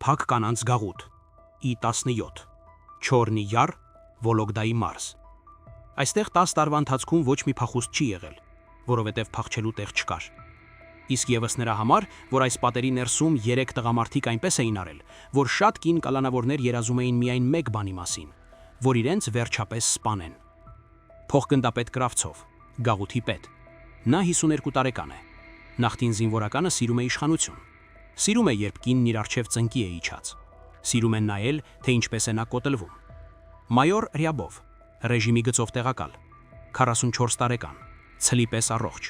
Փակ կանանց գաղութ, I-17, Չորնի Յար, Վոլոգդայի մարզ։ Այստեղ 10 տարվա ընթացքում ոչ մի փախուստ չի եղել, որովհետև փախչելու տեղ չկար։ Իսկ եւս նրա համար, որ այս պատերի ներսում 3 տղամարդիկ այնպես էին արել, որ շատ կին կալանավորներ երազում էին միայն մեկ բանի մասին, որ իրենց վերջապես սպանեն։ Փոխգնդապետ Կրավցով, գաղութի պետ։ Նա 52 տարեկան է։ Նախկին զինվորականը սիրում է իշխանություն։ Սիրում է, երբ կինն իր առջև ծնկի է իջած։ Սիրում են նայել, թե ինչպես է նա կոտլվում։ Մայոր Ռյաբով, ռեժիմի գծով տեղակալ, 44 տարեկան, ցլի պես առողջ։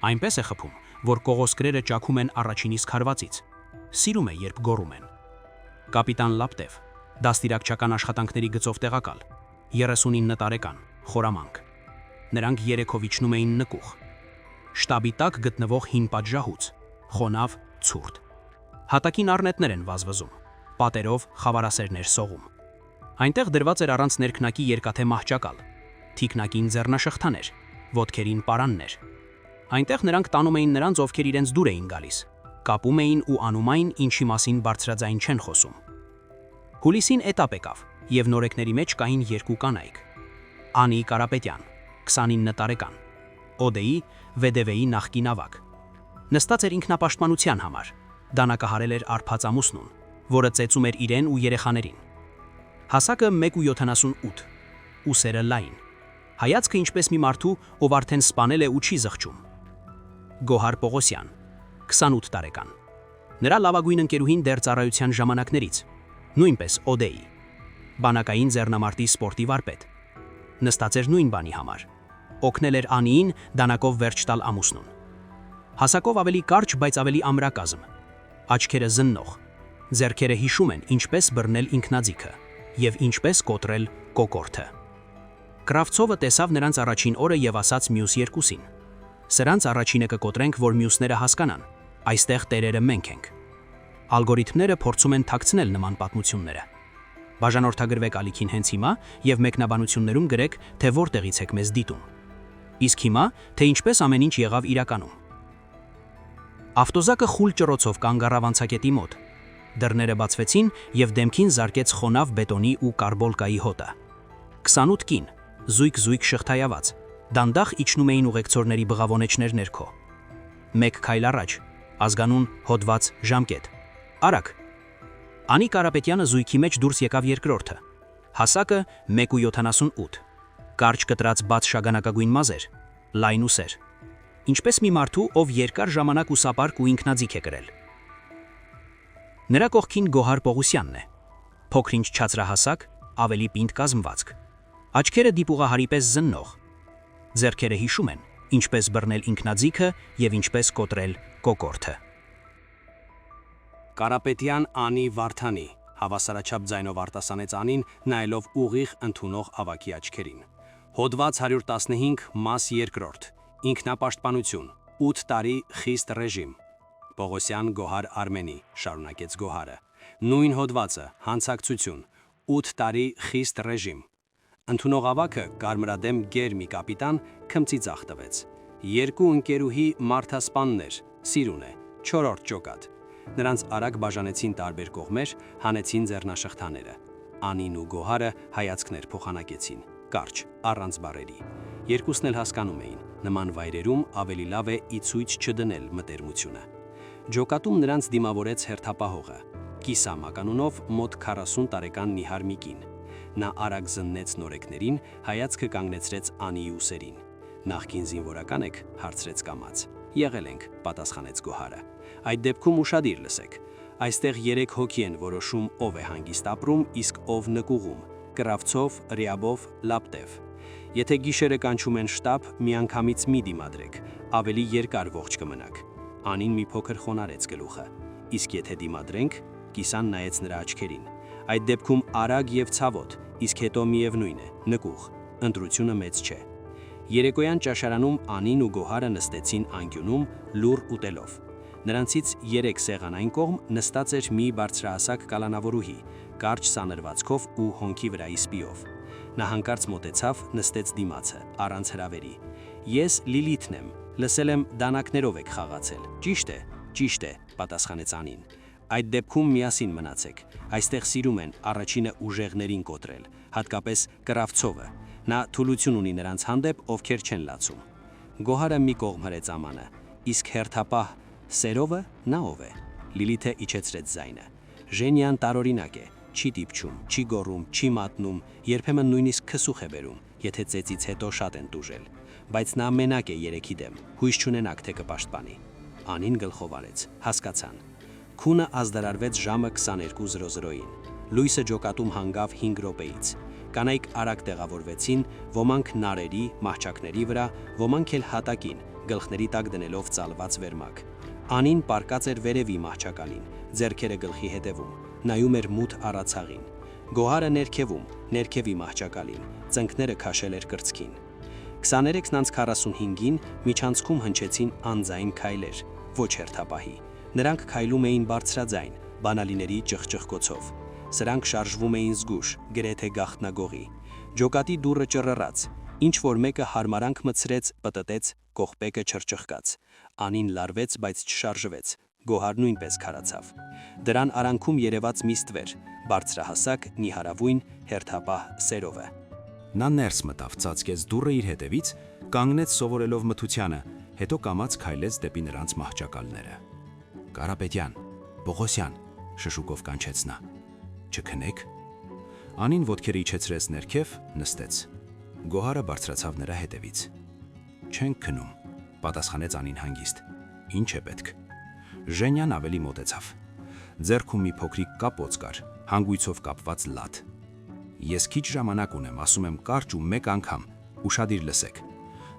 Այնպես է խփում, որ կողոսկրերը ճաքում են առաջինից քարվածից։ Սիրում է, երբ գոռում են։ Կապիտան Լապտև, դաստիարակչական աշխատանքների գծով տեղակալ, 39 տարեկան, խորամանկ։ Նրանք երեքով իջնում էին նկուղ։ Շտաբի տակ գտնվող հին պատժահուց, խոնավ, ցուրտ։ Հատակին առնետներ են վազվզում, պատերով խավարասերներ սողում։ Այնտեղ դրված էր առանց ներքնակի երկաթե մահճակալ, թիկնակին ձեռնաշղթաներ, ոտքերին պարաններ։ Այնտեղ նրանք տանում էին նրանց, ովքեր իրենց դուր էին գալիս, կապում էին ու անում այն, ինչի մասին բարձրաձայն չեն խոսում։ Հուլիսին էտապ եկավ, եւ նորեկների մեջ կային 2 կանայք։ Անի Կարապետյան, 29 տարեկան, ՕԴ-ի ՎԴՎ-ի նախկին ավագ։ Նստած էր ինքնապաշտպանության համար, դանակահարել էր արփած ամուսնուն, որը ծեծում էր իրեն ու երեխաներին։ Հասակը 1.78, ուսերը լայն, հայացքը ինչպես մի մարդու, ով արդեն սպանել է ու չի զղջում։ Գոհար Պողոսյան, 28 տարեկան։ Նրա լավագույն ընկերուհին դեռ ծառայության ժամանակներից, նույնպես ՕԴ-ի, բանակային ձեռնամարտի սպորտի վարպետ։ Նստած էր նույն բանի համար, օգնել էր Անիին դանակով վերջ տալ ամուսնուն։ Հասակով ավելի կարճ, բայց ավելի ամրակազմ, աչքերը զննող, ձեռքերը հիշում են ինչպես բռնել ինքնաձիգը եւ ինչպես կոտրել կոկորթը։ Կրավցովը տեսավ նրանց առաջին օրը եւ ասաց մյուս երկուսին. «Սրանց առաջինը կկոտրենք, որ մյուսները հասկանան, այստեղ տերերը մենք ենք»։ Ալգորիթմները փորձում են թաքցնել նման պատմությունները։ Բաժանորդագրվեք ալիքին հենց հիմա եւ մեկնաբանություններում գրեք, թե որտեղից եք մեզ դիտում։ Իսկ հիմա, թե ինչպես ամեն ինչ եղավ իրականում։ Ավտոզակը խուլ ճռոցով կանգ առավ անցակետի մոտ։ Դռները բացվեցին եւ դեմքին զարկեց խոնավ բետոնի ու կարբոլկայի հոտը։ 28 կին, զույգ շղթայաված, դանդաղ իջնում էին ուղեկցորների բղավոնեչներ ներքո։ 1 քայլ առաջ, ազգանուն հոդված ժամկետ։ Արագ։ Անի Կարապետյանը զույգի մեջ դուրս եկավ երկրորդը։ Հասակը 1.78, կարճ կտրած բաց շագանակագույն մազեր, լայն ուսեր։ Ինչպես մի մարդու, ով երկար ժամանակ ուսապարկ ու ինքնաձիգ է կրել։ Նրա կողքին Գոհար Պողոսյանն է, փոքրինչ չածրահասակ, ավելի պինդ կազմվածք, աչքերը դիպուղահարի պես զննող, ձեռքերը հիշում են, ինչպես բռնել ինքնաձիգը եւ ինչպես կոտրել կոկորթը։ Կարապետյան Անի Վարդանի, հավասարաչափ ձայնով արտասանեց Անին, նայելով ուղիղ ընդունող ավագի աչքերին։ Հոդված 115, մաս 2, ինքնապաշտպանություն, 8 տարի խիստ ռեժիմ։ Պողոսյան Գոհար Արմենի, շարունակեց Գոհարը։ Նույն հոդվածը, հանցակցություն, 8 տարի խիստ ռեժիմ։ Ընդունող ավագը կարմրադեմ գեր մի կապիտան քմծի ձախ տվեց։ 2 ընկերուհի մարդասպաններ, սիրուն է, 4-րդ ջոկատ։ Նրանց արագ բաժանեցին տարբեր կողմեր, հանեցին ձեռնաշղթաները։ Անին ու Գոհարը հայացքներ փոխանակեցին, կարճ, առանց բառերի։ Երկուսն էլ հասկանում էին, նման վայրերում ավելի լավ է ի ցույց չդնել մտերմությունը։ Ջոկատում նրանց դիմավորեց հերթապահողը, Կիսա մականունով մոտ 40 տարեկան նիհար մի կին։ Նա արագ զննեց նորեկներին, հայացքը կանգնեցրեց Անիի ուսերին։ Նախկին զինվորական եք, հարցրեց կամաց։ Եղել ենք, պատասխանեց Գոհարը։ Այդ դեպքում ուշադիր լսեք։ Այստեղ 3 հոգի են որոշում ով է հանգիստ ապրում, իսկ ով նկուղում՝ Կրավցով, Ռյաբով, Լապտև։ Եթե գիշերը կանչում են շտաբ, միանգամից մի դիմադրեք, ավելի երկար ողջ կմնաք։ Անին մի փոքր խոնարեց գլուխը։ Իսկ եթե դիմադրենք, Կիսան նայեց նրա աչքերին։ Այդ դեպքում արագ եւ ցավոտ, իսկ հետո միևնույն է, նկուղ, ընտրությունը մեծ չէ։ Երեկոյան ճաշարանում Անին ու Գոհարը նստեցին անկյունում, լուռ ուտելով։ Նրանցից 3 սեղանային կողմ նստած էր մի բարձրահասակ կալանավորուհի, կարճ սանրվածքով ու հոնքի վրայի սպիով։ Նա հանկարծ մոտեցավ, նստեց դիմացը, առանց հրավերի։ Ես Լիլիթն եմ, լսել եմ դանակներով եք խաղացել։ Ճիշտ է, պատասխանեց Անին։ Այդ դեպքում միասին մնացեք։ Այստեղ սիրում են առաջինը ուժեղներին կոտրել, հատկապես Կրավցովը։ Նա թուլություն ունի նրանց հանդեպ, ովքեր չեն լացում։ Գոհարը մի կողմ հրեց ամանը, իսկ հերթապահ Սերովը նա ով է։ Լիլիթը իջեցրեց ձայնը։ Ժենյան տարօրինակ է, չի դիպչում, չի գոռում, չի մատնում, երբեմն նույնիսկ քսուխ է բերում, եթե ծեծից հետո շատ են տուժել, բայց նա մենակ է երեքի դեմ, հույս չունենաք թե կպաշտպանի։ Անին գլխով արեց, հասկացան։ Քունը ազդարարվեց ժամը 22:00-ին։ Լույսը ջոկատում հանգավ 5 րոպեից։ Կանայք արագ տեղավորվեցին, ոմանք նարերի, մահճակների վրա, ոմանք էլ հատակին, գլխների տակ դնելով ծալված վերմակ։ Անին պարկած էր վերևի մահճակալին, ձեռքերը գլխի հետևում, նայում էր մութ առացաղին։ Գոհարը ներքևի մահճակալին, ծնկները քաշել էր կրծքին։ 23:45-ին միջանցքում հնչեցին անձայն քայլեր, ոչ հերթապահի։ Նրանք քայլում էին բարձրաձայն, բանալիների ճղճղկոցով։ Սրանք շարժվում էին զգուշ, գրեթե գաղտնագողի։ Ջոկատի դուռը ճռռաց, ինչ որ մեկը հարմարանք մտցրեց, պտտեց, կողպեկը չրճղկաց։ Անին լարվեց, բայց չշարժվեց։ Գոհար նույնպես քարացավ։ Դրան արանքում երևաց մի ստվեր, բարձրահասակ, նիհարավույն, հերթապահ Սերովը։ Նա ներս մտավ, ծածկեց դուռը իր հետևից, կանգնեց սովորելով մթությանը, հետո կամաց քայլեց դեպի նրանց մահճակալները։ Կարապետյան, Պողոսյան, շշուկով կանչեց նա։ Չքնեք։ Անին ոտքերը իջեցրեց ներքև, նստեց։ Գոհարը բարձրացավ նրա հետևից։ Չենք քնում, պատասխանեց Անին հանգիստ։ Ինչ է պետք։ Ժենյան ավելի մոտեցավ։ Ձեռքում մի փոքրիկ կապոց կար, հանգույցով կապված լաթ։ Ես քիչ ժամանակ ունեմ, ասում եմ կարճ ու մեկ անգամ, ուշադիր լսեք։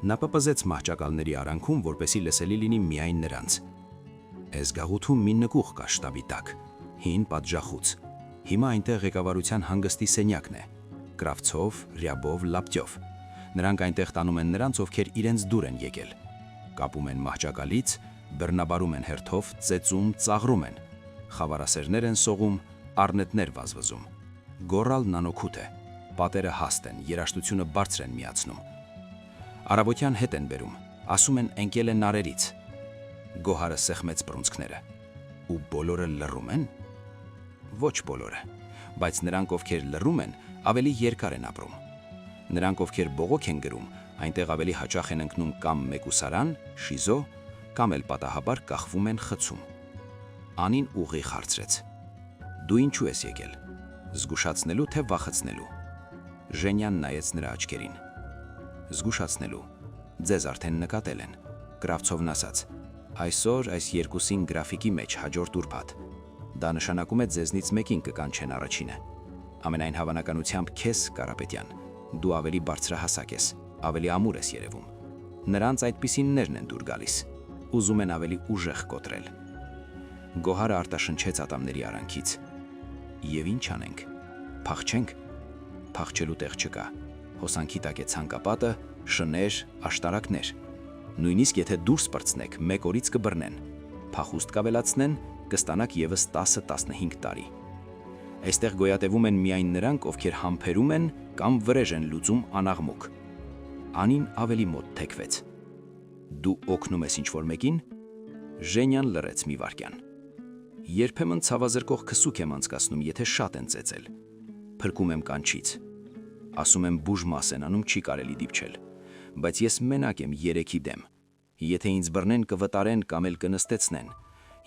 Նա պպզեց մահճակալների արանքում, որպեսի լսելի լինի միայն նրանց։ Էս գաղութում մի նկուղ կա շտաբի տակ, հին պատժախուց։ Հիմա այնտեղ ղեկավարության հանգստի սենյակն է։ Կրավցով, Ռյաբով, Լապտյով։ Նրանք այնտեղ տանում են նրանց, ովքեր իրենց դուր են եկել։ Կապում են մահճակալից, բռնաբարում են հերթով, ծեծում, ծաղրում են։ Խավարասերներ են սողում, առնետներ վազվզում։ Գոռալն անօգուտ է, պատերը հաստ են, երաշտությունը բարձր են միացնում։ Արաբոտյան հետ են բերում, ասում են ընկել է նարերից։ Գոհարը սեղմեց բռունցքները։ Ու բոլորը լռում են։ Ոչ բոլորը, բայց նրանք, ովքեր լռում են, ավելի երկար են ապրում։ Նրանք, ովքեր բողոք են գրում, այնտեղ ավելի հաճախ են ընկնում կամ մեկուսարան, շիզո, կամ էլ պատահաբար կախվում են խցում։ Անին ուղիղ հարցրեց. Դու ինչու ես եկել։ Զգուշացնելու թե վախեցնելու։ Ժենյան նայեց նրա աչքերին։ Զգուշացնելու։ Ձեզ արդեն նկատել են։ Կրավցովն ասաց. Այսօր այս երկուսին գրաֆիկի մեջ հաջորդ ուրբաթ։ Դա նշանակում է ձեզնից մեկին կկանչեն առաջինը։ Ամենայն հավանականությամբ քեզ, Կարապետյան, դու ավելի բարձրահասակ ես, ավելի ամուր ես երևում։ Նրանց այդպիսիններն են դուր գալիս, ուզում են ավելի ուժեղ կոտրել։ Գոհարը արտաշնչեց ատամների արանքից։ Եվ ինչ անենք։ Փախչենք։ Փախչելու տեղ չկա։ Հոսանքի տակ է ցանկապատը, շներ, աշտարակներ։ Նույնիսկ եթե դուրս պրծնեք, մեկ օրից կբռնեն։ Փախուստ կավելացնեն, կստանաք եւս 10-15 տարի։ Այստեղ գոյատևում են միայն նրանք, ովքեր համբերում են կամ վրեժ են լուծում անաղմուկ։ Անին ավելի մոտ թեքվեց։ Դու օգնում ես ինչ-որ մեկին։ Ժենյան լռեց մի վայրկյան։ Երբեմն ցավազրկող քսուկ եմ անցկացնում, եթե շատ են ծեծել։ Փրկում եմ կանչից։ Ասում եմ բուժմաս են անում, չի կարելի դիպչել։ Բայց ես մենակ եմ երեքի դեմ։ Եթե ինձ բռնեն, կվտարեն կամ էլ կնստեցնեն։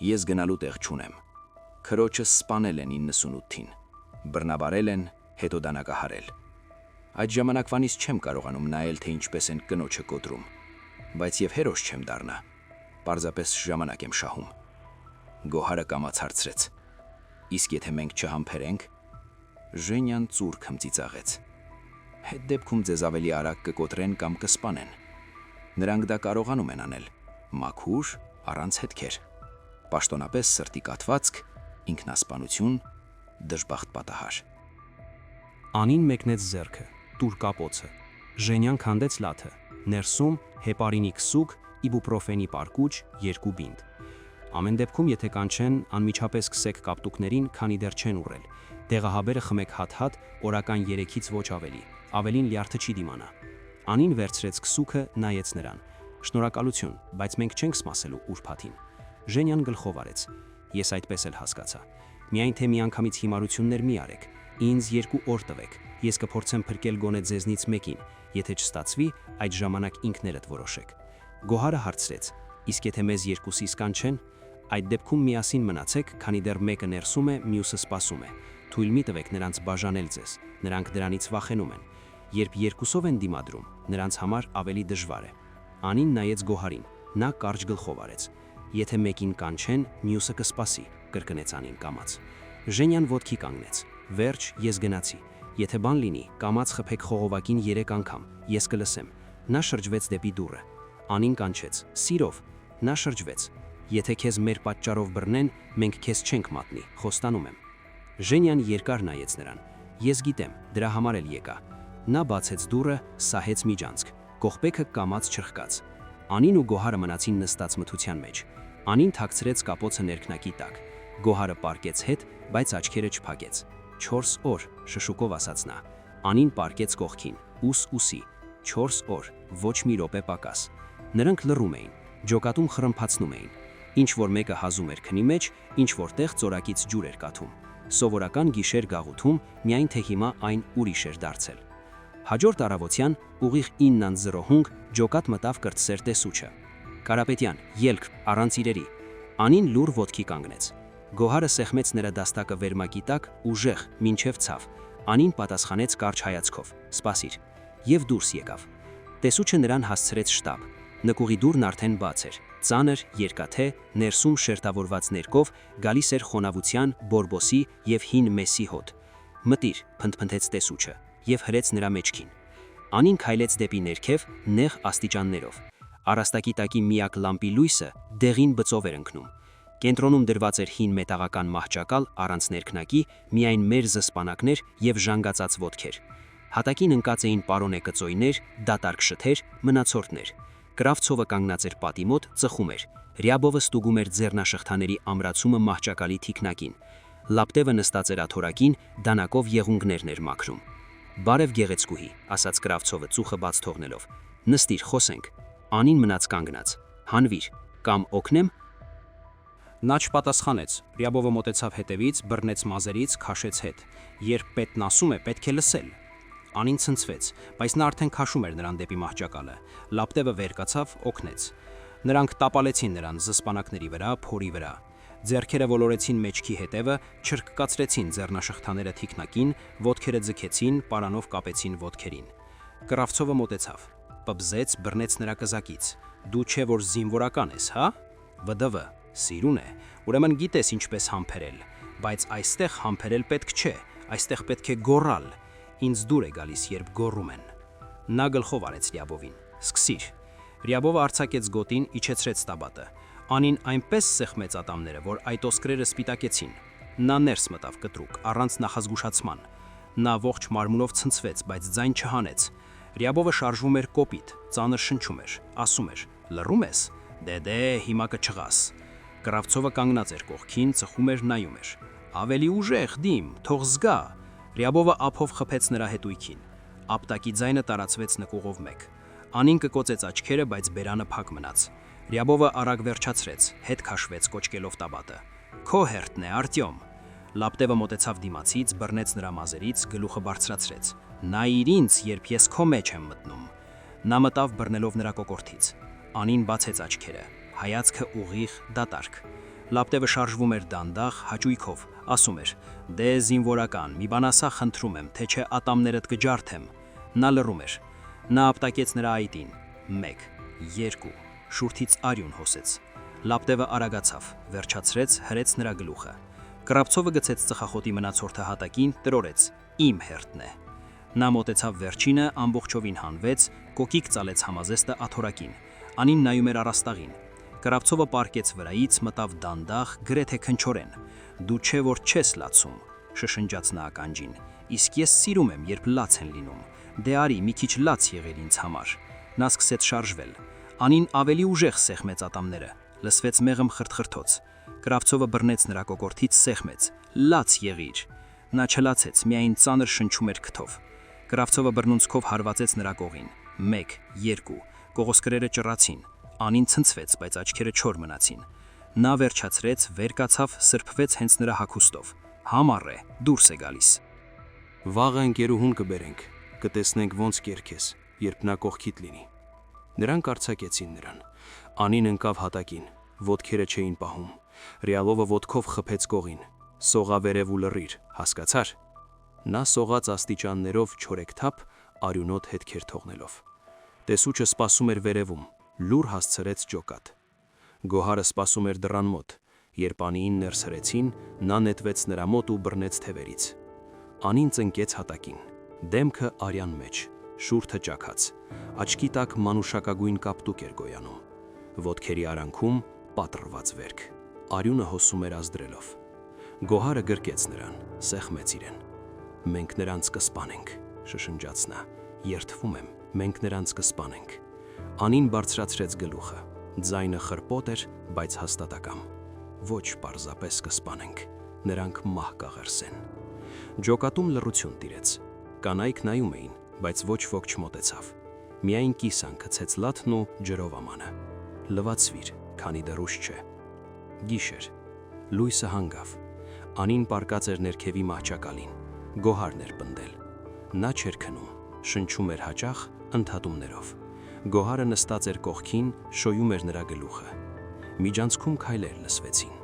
Ես գնալու տեղ չունեմ։ Քրոջս սպանել են 98-ին։ Բռնաբարել են, հետո դանակահարել։ Այդ ժամանակվանից չեմ կարողանում նայել, թե ինչպես են կնոջը կոտրում։ Բայց եւ հերոս չեմ դառնա։ Պարզապես ժամանակ եմ շահում։ Գոհարը կամաց հարցրեց. Իսկ եթե մենք չհամբերենք։ Ժենյան ծուր քմծիծաղեց։ Հետ դեպքում ձեզ ավելի արագ կկոտրեն կամ կսպանեն։ Նրանք դա կարողանում են անել։ Մաքուր, առանց հետքեր։ Պաշտոնապես սրտի կաթվածք, ինքնասպանություն, դժբախտ պատահար։ Անին մեկնեց ձեռքը, տուր կապոցը։ Ժենյան քանդեց լաթը, ներսում հեպարինի քսուկ, իբուպրոֆենի պարկուճ, 2 բինտ։ Ամեն դեպքում, եթե կանչեն, անմիջապես քսեք կապտուկներին, քանի դեռ չեն ուռել։ Դեղահաբերը խմեք հատ-հատ, օրական 3-ից ոչ ավելի, ավելին լյարդը չի դիմանա։ Անին վերցրեց քսուկը, նայեց նրան։ Շնորհակալություն, բայց մենք չենք սպասելու ուրբաթին։ Ժենյան գլխով արեց։ Ես այդպես էլ հասկացա։ Միայն թե միանգամից հիմարություններ մի արեք։ Ինձ 2 օր տվեք։ Ես կփորձեմ փրկել գոնե ձեզնից մեկին, եթե չստացվի, այդ ժամանակ ինքներդ որոշեք։ Գոհարը հարցրեց. Իսկ եթե մեզ երկուսիս կանչեն, այդ դեպքում միասին մնացեք, քանի դեռ մեկը ներսում է, մյուսը սպասում է։ Թույլ մի տվեք նրանց բաժանել ձեզ։ Նրանք դրանից վախենում են։ Երբ երկուսով են դիմադրում, նրանց համար ավելի դժվար է։ Անին նայեց Գոհարին։ Նա կարճ գլխով արեց։ Եթե մեկին կանչեն, մյուսը կսպասի, կրկնեց Անին կամաց։ Ժենյան ոտքի կանգնեց։ Վերջ, ես գնացի։ Եթե բան լինի, կամաց խփեք խողովակին 3 անգամ, ես կլսեմ։ Նա շրջվեց դեպի դուռը։ Անին կանչեց. Սիրով։ Նա շրջվեց։ Եթե քեզ մեր պատճառով բռնեն, մենք քեզ չենք մատնի, խոստանում եմ։ Ժենյան երկար նայեց նրան։ Ես գիտեմ, դրա համար էլ եկա։ Նա բացեց դուռը, սահեց միջանցք։ Կողպեքը կամաց չրխկաց։ Անին ու Գոհարը մնացին նստած մթության մեջ։ Անին թաքցրեց կապոցը ներքնակի տակ։ Գոհարը պարկեց հետ, բայց աչքերը չփակեց։ 4 օր, շշուկով ասաց նա։ Անին պարկեց կողքին, ուսի։ 4 օր, ոչ մի րոպե պակաս։ Նրանք լռում էին, ջոկատում խրմփացնում էին։ Ինչ որ մեկը հազում էր քնի մեջ, ինչ որտեղ ծորակից ջուր էր կաթում։ Սովորական գիշեր գաղութում, միայն թե հիմա այն ուրիշ էր դարձել։ Հաջորդ առավոտյան, ուղիղ 9:05 ջոկատ մտավ կրտսեր տեսուչը։ Կարապետյան, ելք, առանց իրերի։ Անին լուր ոտքի կանգնեց։ Գոհարը սեղմեց նրա դաստակը վերմակի տակ, ուժեղ, մինչև ցավ։ Անին պատասխանեց կարճ հայացքով. Սպասիր։ Եվ դուրս եկավ։ Տեսուչը նրան հասցրեց շտաբ։ Նկուղի դուռն արդեն բաց էր։ Ծանր, երկաթե, ներսում շերտավորված ներկով գալիս էր խոնավության, բորբոսի եւ հին մեսի հոտ։ Մտիր, փնթփնթեց տեսուչը եւ հրեց նրա մեջքին։ Անին քայլեց դեպի ներքև, նեղ աստիճաններով։ Առաստակի տակի միակ լամպի լույսը դեղին բծով էր ընկնում։ Կենտրոնում դրված էր հին մետաղական մահճակալ առանց ներքնակի, միայն մեր զսպանակներ եւ ժանգացած ոտքեր։ Հատակին ընկած էին պարոնե կծոյներ, դատարկ շթեր, մնացորդներ։ Կրավցովը կանգնած էր պատի մոտ, ծխում էր։ Ռյաբովը ստուգում էր ձեռնաշղթաների ամրացումը մահճակալի թիկնակին։ Լապտևը նստած էր աթորակին, դանակով եղունգներն էր մաքրում։ Բարև գեղեցկուհի, ասաց Կրավցովը ծուխը բաց թողնելով։ Նստիր, խոսենք։ Անին մնաց կանգնած։ Հանվիր, կամ օգնեմ։ Նա չպատասխանեց։ Ռյաբովը մոտեցավ հետևից, բռնեց մազերից, քաշեց հետ։ Երբ պետն ասում է, պետք է լսել։ Անին ցնցվեց, բայց նա արդեն քաշում էր նրան դեպի մահճակալը։ Լապտևը վեր կացավ, օգնեց։ Նրանք տապալեցին նրան զսպանակների վրա, փորի վրա։ Ձեռքերը ոլորեցին մեջքի հետևը, չրկկացրեցին ձեռնաշղթաները թիկնակին, ոտքերը ձգեցին, պարանով կապեցին ոտքերին։ Կրավցովը մոտեցավ, պբզեց, բռնեց նրա կզակից։ Դու չէ որ զինվորական ես, հա? ՎԴՎ, սիրուն է, ուրեմն գիտես ինչպես համբերել, բայց այստեղ համբերել պետք չէ, այստեղ պետք է գոռալ։ Ինձ դուր է գալիս, երբ գոռում են։ Նա գլխով արեց Ռյաբովին։ Սկսիր։ Ռյաբովը արձակեց գոտին, իջեցրեց տաբատը։ Անին այնպես սեղմեց ատամները, որ այդ ոսկրերը սպիտակեցին։ Նա ներս մտավ կտրուկ, առանց նախազգուշացման։ Նա ողջ մարմնով ցնցվեց, բայց ձայն չհանեց։ Ռյաբովը շարժվում էր կոպիտ, ծանր շնչում էր, ասում էր. Լռում ես։ Դե, հիմա կչղաս։ Կրավցովը կանգնած էր կողքին, ծխում էր, նայում էր։ Ավելի ուժեղ, դիմ, թող զգա։ Ռյաբովը ափով խփեց նրա հետույքին։ Ապտակի ձայնը տարածվեց նկուղով մեկ։ Անին կկոցեց աչքերը, բայց բերանը փակ մնաց։ Ռյաբովը արագ վերջացրեց, հետ քաշվեց կոճկելով տաբատը։ Քո հերթն է, Արտյոմ։ Լապտևը մոտեցավ դիմացից, բռնեց նրա մազերից, գլուխը բարձրացրեց։ Նայիր ինձ, երբ ես քո մեջ եմ մտնում։ Նա մտավ բռնելով նրա կոկորդից։ Անին բացեց աչքերը, հայացքը ուղիղ, դատարկ։ Լապտևը շարժվում էր դանդաղ, հաճույքով, ասում էր. Դե զինվորական, մի բան ասա, խնդրում եմ, թե չէ ատամներդ կջարդեմ։ Նա լռում էր։ Նա ապտակեց նրա այտին։ 1, 2, շուրթից արյուն հոսեց։ Լապտևը արագացավ, վերջացրեց, հրեց նրա գլուխը։ Կրապցովը գցեց ծխախոտի մնացորդը հատակին, տրորեց. Իմ հերթն է։ Նա մոտեցավ վերջինը, ամբողջովին հանվեց, կոկիկ ծալեց համազեստը աթորակին։ Անին նայում էր առաստաղին։ Կրապցովը պարկեց վրայից, մտավ դանդաղ, գրեթե քնչորեն։ Դու չէ որ չես լացում, շշնջաց նա ականջին։ Իսկ ես սիրում եմ, երբ լաց են լինում։ Դե արի, մի քիչ լաց եղիր ինձ համար։ Նա սկսեց շարժվել։ Անին ավելի ուժեղ սեղմեց ատամները, լսվեց մեղմ խրթխրթոց։ Կրավցովը բռնեց նրա կոկորդից, սեղմեց. Լաց եղիր։ Նա չլացեց, միայն ծանր շնչում էր քթով։ Կրավցովը բռնունցքով հարվածեց նրա կողին։ 1, 2, կողոսկրերը ճռացին։ Անին ցնցվեց, բայց աչքերը չոր մնացին։ Նա վերջացրեց, վեր կացավ, սրբվեց հենց նրա հագուստով։ Համառ է, դուրս է գալիս։ Վաղը ընկերուհուն կբերենք, կտեսնենք ոնց կերքես, երբ նա կողքիդ լինի։ Նրանք արձակեցին նրան։ Անին ընկավ հատակին, ոտքերը չէին պահում։ Ռիալովը ոտքով խփեց կողին։ Սողա վերև ու լռիր, հասկացար։ Նա սողաց աստիճաններով չորեքթափ, արյունոտ հետքեր թողնելով։ Տեսուչը սպասում էր վերևում, լուր հասցրեց ջոկատ։ Գոհարը սպասում էր դռան մոտ, երբ Անիին ներս հրեցին, նա նետվեց նրա մոտ ու բռնեց թևերից։ Անին ծնկեց հատակին, դեմքը արյան մեջ, շուրթը ճաքած, աչքի տակ մանուշակագույն կապտուկ էր գոյանում, ոտքերի արանքում պատռված վերք, արյունը հոսում էր ազդրելով։ Գոհարը գրկեց նրան, սեղմեց իրեն։ Մենք նրանց կսպանենք, շշնջաց նա, երդվում եմ, մենք նրանց կսպանենք։ Անին բարձրացրեց գլուխը, ձայնը խրպոտ էր, բայց հաստատակամ։ Ոչ պարզապես կսպանենք, նրանք մահ կաղերսեն։ Ջոկատում լռություն տիրեց, կանայք նայում էին, բայց ոչ ոք չմոտեցավ։ Միայն կիսան գցեց լաթն ու ջրով ամանը։ Լվացվիր, քանի դեռ ուշ չէ։ Գիշեր, լույսը հանգավ։ Անին պառկած էր ներքևի մահճակալին, Գոհարն էր պնդել։ Նա չէր քնում, շնչում էր հաճախ ընդհատումներով։ Գոհարը նստած էր կողքին, շոյում էր նրա գլուխը։ Միջանցքում քայլեր լսվեցին։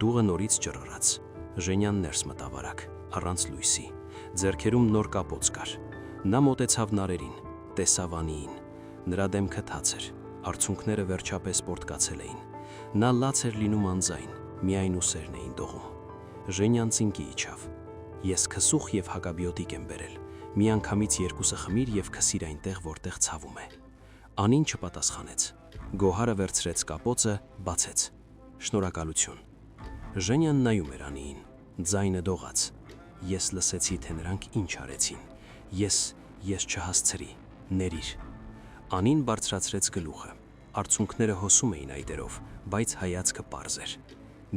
Դուղը նորից ճռռաց։ Ժենյան ներս մտավ արագ, առանց լույսի։ Ձեռքերում նոր կապոց կար։ Նա մոտեցավ նարերին, տեսավ Անիին։ Նրա դեմքը թաց էր, արցունքները վերջապես պորտկացել էին։ Նա լաց էր լինում անձայն, միայն ուսերն էին դողում։ Ժենյան ծինկի իջավ։ Ես քսուխ եւ հակաբիոտիկ եմ բերել։ Միանգամից երկուսը խմիր եւ քսիր այնտեղ, որտեղ ցավում է։ Անին չպատասխանեց։ Գոհարը վերցրեց կապոցը, բացեց։ Շնորհակալություն։ Ժենյան նայում էր Անիին, ձայնը դողաց։ Ես լսեցի, թե նրանք ինչ արեցին։ Ես չհասցրի, ներիր։ Անին բարձրացրեց գլուխը։ Արցունքները հոսում էին այդերով, բայց հայացքը պարզ էր։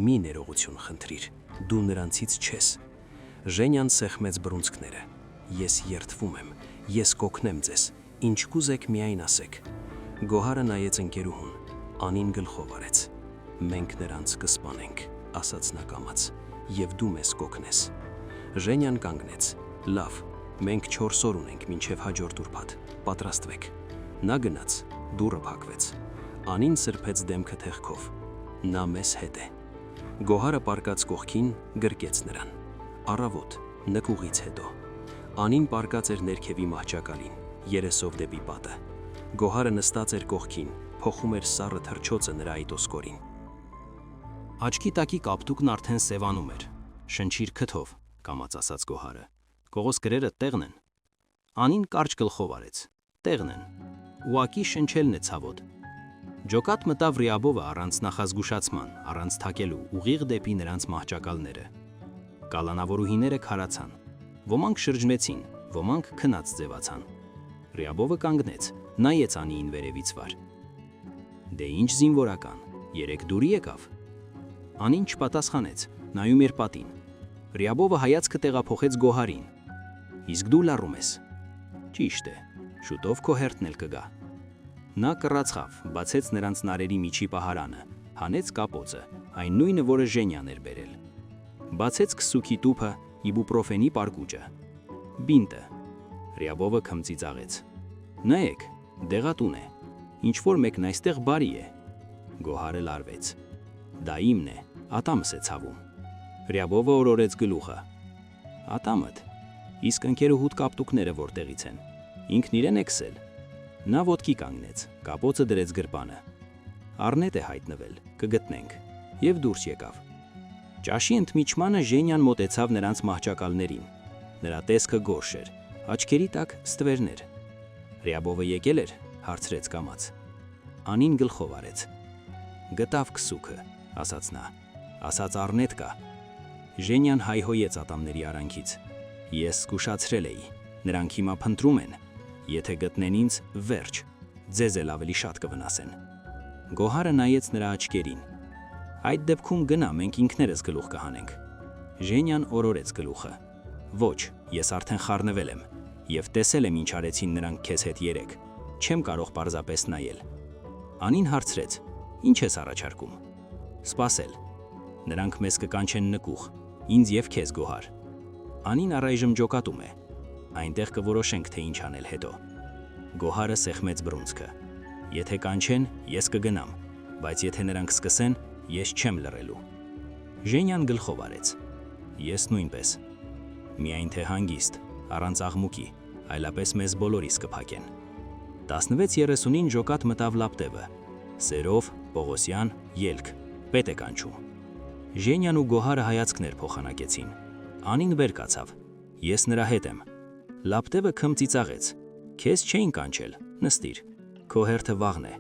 Մի ներողություն խնդրիր, դու նրանցից չես։ Ժենյան սեղմեց բռունցքները։ Ես երդվում եմ, ես կօգնեմ ձեզ, ինչ կուզեք միայն ասեք։ Գոհարը նայեց ընկերուհուն, Անին գլխով արեց։ Մենք նրանց կսպանենք, ասաց նա կամաց, եւ դու մեզ կօգնես։ Ժենյան կանգնեց։ Լավ, մենք 4 օր ունենք մինչև հաջորդ ուրբաթ, պատրաստվեք։ Նա գնաց, դուռը փակվեց։ Անին սրբեց դեմքը թեղքով։ Նա մեզ հետ է։ Գոհարը պառկած կողքին գրկեց նրան։ Առավոտ, նկուղից հետո։ Անին պառկած էր ներքևի մահճակալին, երեսով դեպի պատը։ Գոհարը նստած էր կողքին, փոխում էր սառը թռչոցը նրա այտոսկորին։ Աչքի տակի կապտուկն արդեն սևանում էր։ Շնչիր քթով, կամաց ասաց Գոհարը։ Կողոս գրերը տեղն են։ Անին կարճ գլխով արեց։ Տեղն են։ Ուակի շնչելն է ցավոտ։ Ջոկատ մտավ Ռիաբովը առանց նախազգուշացման, առանց թակելու, ուղիղ դեպի նրանց մահճակալները։ Կալանավորուհիները քարացան։ Ոմանք շրջվեցին, ոմանք քնած ձևացան։ Ռիաբովը կանգնեց, նայեց Անիին վերևից վար։ Դե ինչ զինվորական, երեք դուրի եկավ։ Անին չպատասխանեց, նայում էր պատին։ Ռիաբովը հայացքը տեղափոխեց Գոհարին։ Իսկ դու լառում ես։ Ճիշտ է, շուտով քո հերթն էլ կգա։ Նա կռացավ, բացեց նրանց նարերի միջի պահարանը, հանեց կապոցը, այն նույնը, որը Ժենյան էր բերել։ Բացեց քսուքի տուփը, իբուպրոֆենի պարկուճը։ Բինտը։ Ռիաբովը քմծիծաղեց։ Նայեք, դեղատուն է։ Ինչ որ մեկն այստեղ բարի է։ Գոհարը լարվեց։ Դա իմն է, ատամս է ցավում։ Ռիաբովը օրորեց գլուխը։ Ատամդ։ Իսկ ընկերուհուդ կապտուկները որտեղից են։ Ինքն իրեն է քսել։ Նա ոտքի կանգնեց, կապոցը դրեց գրպանը։ Առնետ է հայտնվել, կգտնենք, եւ դուրս եկավ։ Ճաշի ընդմիջմանը Ժենյան մոտեցավ նրանց մահճակալներին։ Նրա տեսքը գորշ էր, աչքերի տակ ստվերներ։ Ռիաբովը եկել էր, հարցրեց կամաց։ Անին գլխով արեց։ Գտավ քսուքը, ասաց նա։ Ասաց առնետ կա։ Ժենյան հայհոյեց ատամների արանքից։ Ես զգուշացրել էի, նրանք հիմա փնտրում են։ Եթե գտնեն ինձ, վերջ, ձեզ էլ ավելի շատ կվնասեն։ Գոհարը նայեց նրա աչքերին։ Այդ դեպքում գնա, մենք ինքներս գլուխ կհանենք։ Ժենյան օրորեց գլուխը։ Ոչ, ես արդեն խառնվել եմ, եւ տեսել եմ ինչ արեցին նրանք քեզ հետ երեք։ Չեմ կարող պարզապես նայել։ Անին հարցրեց. Ինչ ես առաջարկում։ սպասել։ Նրանք մեզ կկանչեն նկուղ, ինձ եւ քեզ Գոհար։ Անին առայժմ ջոկատում է։ Այնտեղ կորոշենք, թե ինչ անել հետո։ Գոհարը սեղմեց բռունցքը։ Եթե կանչեն, ես կգնամ, բայց եթե նրանք սկսեն, ես չեմ լռելու։ Ժենյան գլխով արեց։ Ես նույնպես։ Միայն թե հանգիստ, առանց աղմուկի, այլապես մեզ բոլորիս կփակեն։ 16:30-ին ջոկատ մտավ Լապտևը։ Սերով, Պողոսյան, ելք, պետ է կանչում։ Ժենյան ու Գոհարը հայացքներ փոխանակեցին։ Անին վեր կացավ։ Ես նրա հետ եմ։ Լապտևը քմծիծաղեց։ Քեզ չէին կանչել, նստիր։ Քո հերթը վաղն է։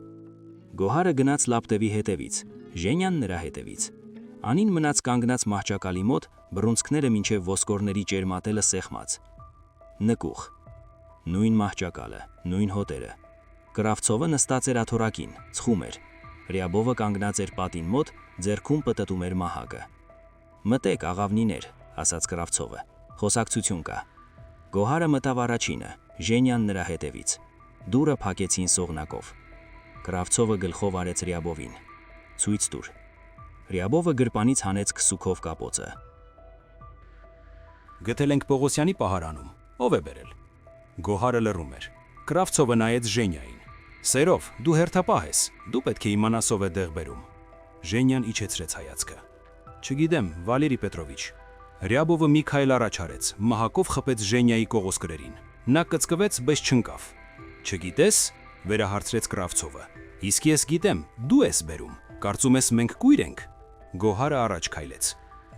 Գոհարը գնաց Լապտևի հետևից, Ժենյան նրա հետևից։ Անին մնաց կանգնած մահճակալի մոտ, բռունցքները մինչև ոսկորների ճերմատելը սեղմած։ Նկուղ։ Նույն մահճակալը, նույն հոտերը։ Կրավցովը նստած էր աթոռակին, ցխում էր։ Ռյաբովը կանգնած էր պատին մոտ, ձեռքում պտտում էր մահակը։ Մտեք, աղավնիներ, ասաց Կրավցովը։ Խոսակցություն կա։ Գոհարը մտավ առաջինը, Ժենյան նրա հետևից։ Դուրը փակեցին սողնակով։ Կրավցովը գլխով արեց Ռյաբովին։ Ցույց տուր։ Ռյաբովը գրպանից հանեց քսուքով կապոցը։ Գտել ենք Պողոսյանի պահարանում։ Ով է բերել։ Գոհարը լռում էր։ Կրավցովը նայեց Ժենյային։ Սերով, դու հերթապահ ես։ Դու պետք է իմանաս ով է դեղ բերում։ Ժենյան իջեցրեց հայացքը։ Չգիտեմ, Վալերի Պետրովիչ։ Ռյաբովը մի քայլ առաջ արեց, մահակով խփեց Ժենյայի կողոսկրերին։ Նա կծկվեց, բայց չընկավ։ Չգիտես, վերահարցրեց Կրավցովը։ Իսկ ես գիտեմ, դու ես բերում։ Կարծում ես մենք կույր ենք։ Գոհարը առաջ քայլեց։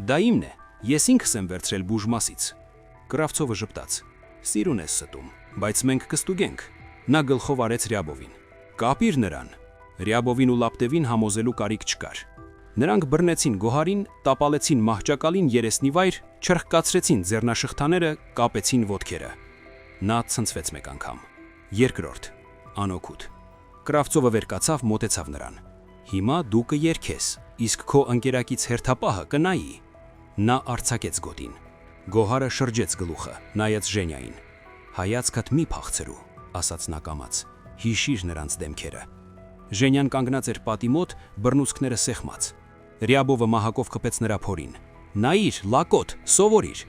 Դա իմն է, ես ինքս եմ վերցրել բուժմասից։ Կրավցովը ժպտաց։ Սիրուն ես ստում, բայց մենք կստուգենք։ Նա գլխով արեց Ռյաբովին։ Կապիր նրան։ Ռյաբովին ու Լապտևին համոզելու կարիք չկար։ Նրանք բռնեցին Գոհարին, տապալեցին մահճակալին երեսնի վայր, չրխկացրեցին ձեռնաշղթաները, կապեցին ոտքերը։ Նա ցնցվեց մեկ անգամ։ Երկրորդ, անօգուտ։ Կրավցովը վեր կացավ, մոտեցավ նրան։ Հիմա դու կերքես, իսկ քո ընկերակից հերթապահը կնայի։ Նա արձակեց գոտին։ Գոհարը շրջեց գլուխը, նայեց Ժենյային։ Հայացքդ մի փախցրու, ասաց նա կամաց։ Հիշիր նրանց դեմքերը։ Ժենյան կանգնած էր պատի մոտ, բռնուցքները սեղմած։ Ռյաբովը մահակով խփեց նրա փորին։ Նայիր, լակոտ, սովորիր։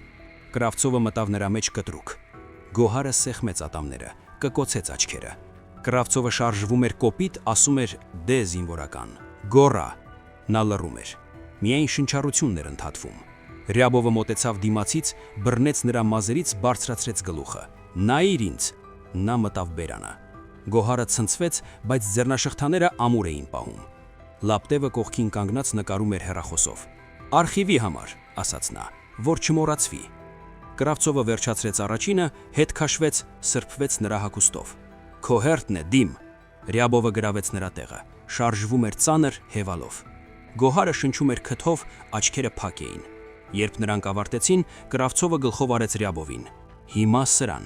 Կրավցովը մտավ նրա մեջ կտրուկ։ Գոհարը սեղմեց ատամները, կկոցեց աչքերը։ Կրավցովը շարժվում էր կոպիտ, ասում էր դե զինվորական։ Գոռա։ Նա լռում էր։ Միայն շնչառությունն էր ընդհատվում։ Ռյաբովը մոտեցավ դիմացից, բռնեց նրա մազերից, բարձրացրեց գլուխը։ Նայիր ինձ։ Նա մտավ բերանը։ Գոհարը ցնցվեց, բայց ձեռնաշղթաները ամուր էին պահում։ Լապտևը կողքին կանգնած նկարում էր հեռախոսով։ Արխիվի համար, ասաց նա, որ չմոռացվի։ Կրավցովը վերջացրեց առաջինը, հետ քաշվեց, սրբվեց նրա հագուստով։ Քո հերթն է, դիմ։ Ռյաբովը գրավեց նրա տեղը, շարժվում էր ծանր, հևալով։ Գոհարը շնչում էր քթով, աչքերը փակ էին։ Երբ նրանք ավարտեցին, Կրավցովը գլխով արեց Ռյաբովին։ Հիմա սրան։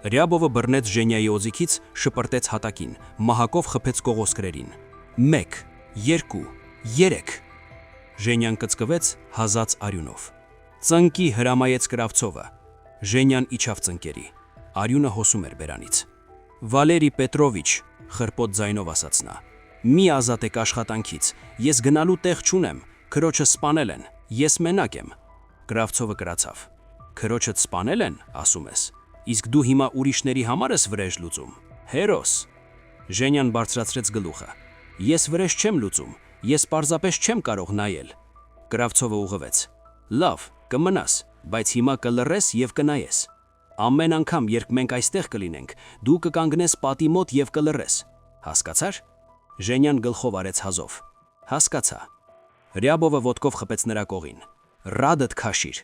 Ռյաբովը բռնեց Ժենյայի օձիքից, շպրտեց հատակին, մահակով խփեց կողոսկրերին։ 1, 2, 3։ Ժենյան կծկվեց հազած արյունով։ Ծնկի հրամայեց Կրավցովը։ Ժենյան իջավ ծնկերի։ Արյունը հոսում էր բերանից։ Վալերի Պետրովիչ, խրպոտ ձայնով ասաց նա։ Մի ազատեք աշխատանքից, ես գնալու տեղ չունեմ, քրոջը սպանել են, ես մենակ եմ։ Կրավցովը կրացավ։ Քրոջդ սպանել են, ասում ես։ Իսկ դու հիմա ուրիշների համար ես վրեժ լուծում։ Հերոս։ Ժենյան բարձրացրեց գլուխը։ Ես վրեժ չեմ լուծում, ես պարզապես չեմ կարող նայել։ Կրավցովը ուղղվեց։ Լավ, կմնաս, բայց հիմա կլռես եւ կնայես։ Ամեն անգամ, երբ մենք այստեղ կլինենք, դու կկանգնես պատի մոտ եւ կլռես։ Հասկացար։ Ժենյան գլխով արեց հազով։ Հասկացա։ Ռյաբովը ոտքով խփեց նրա կողին։ Ռադդ քաշիր։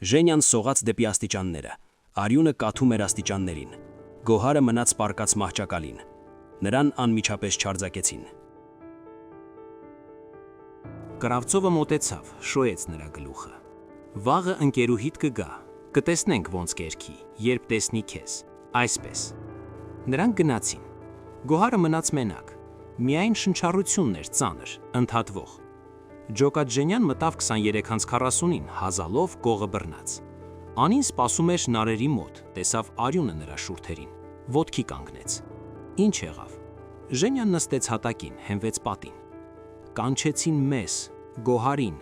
Ժենյան սողաց դեպի աստիճանները։ Արյունը կաթում էր աստիճաններին։ Գոհարը մնաց պարկած մահճակալին։ Նրան անմիջապես չարձակեցին։ Կրավցովը մոտեցավ, շոյեց նրա գլուխը։ Վաղը ընկերուհիդ կգա, կտեսնենք ոնց կերքի, երբ տեսնի քեզ, այսպես։ Նրանք գնացին։ Գոհարը մնաց մենակ։ Միայն շնչառությունն էր ծանր, ընդհատվող։ Ջոկատ Ժենյան մտավ 23:40-ին, հազալով կողը բռնած։ Անին սպասում էր նարերի մոտ, տեսավ արյունը նրա շուրթերին, ոտքի կանգնեց։ Ինչ եղավ։ Ժենյան նստեց հատակին, հենվեց պատին։ Կանչեցին մեզ, Գոհարին,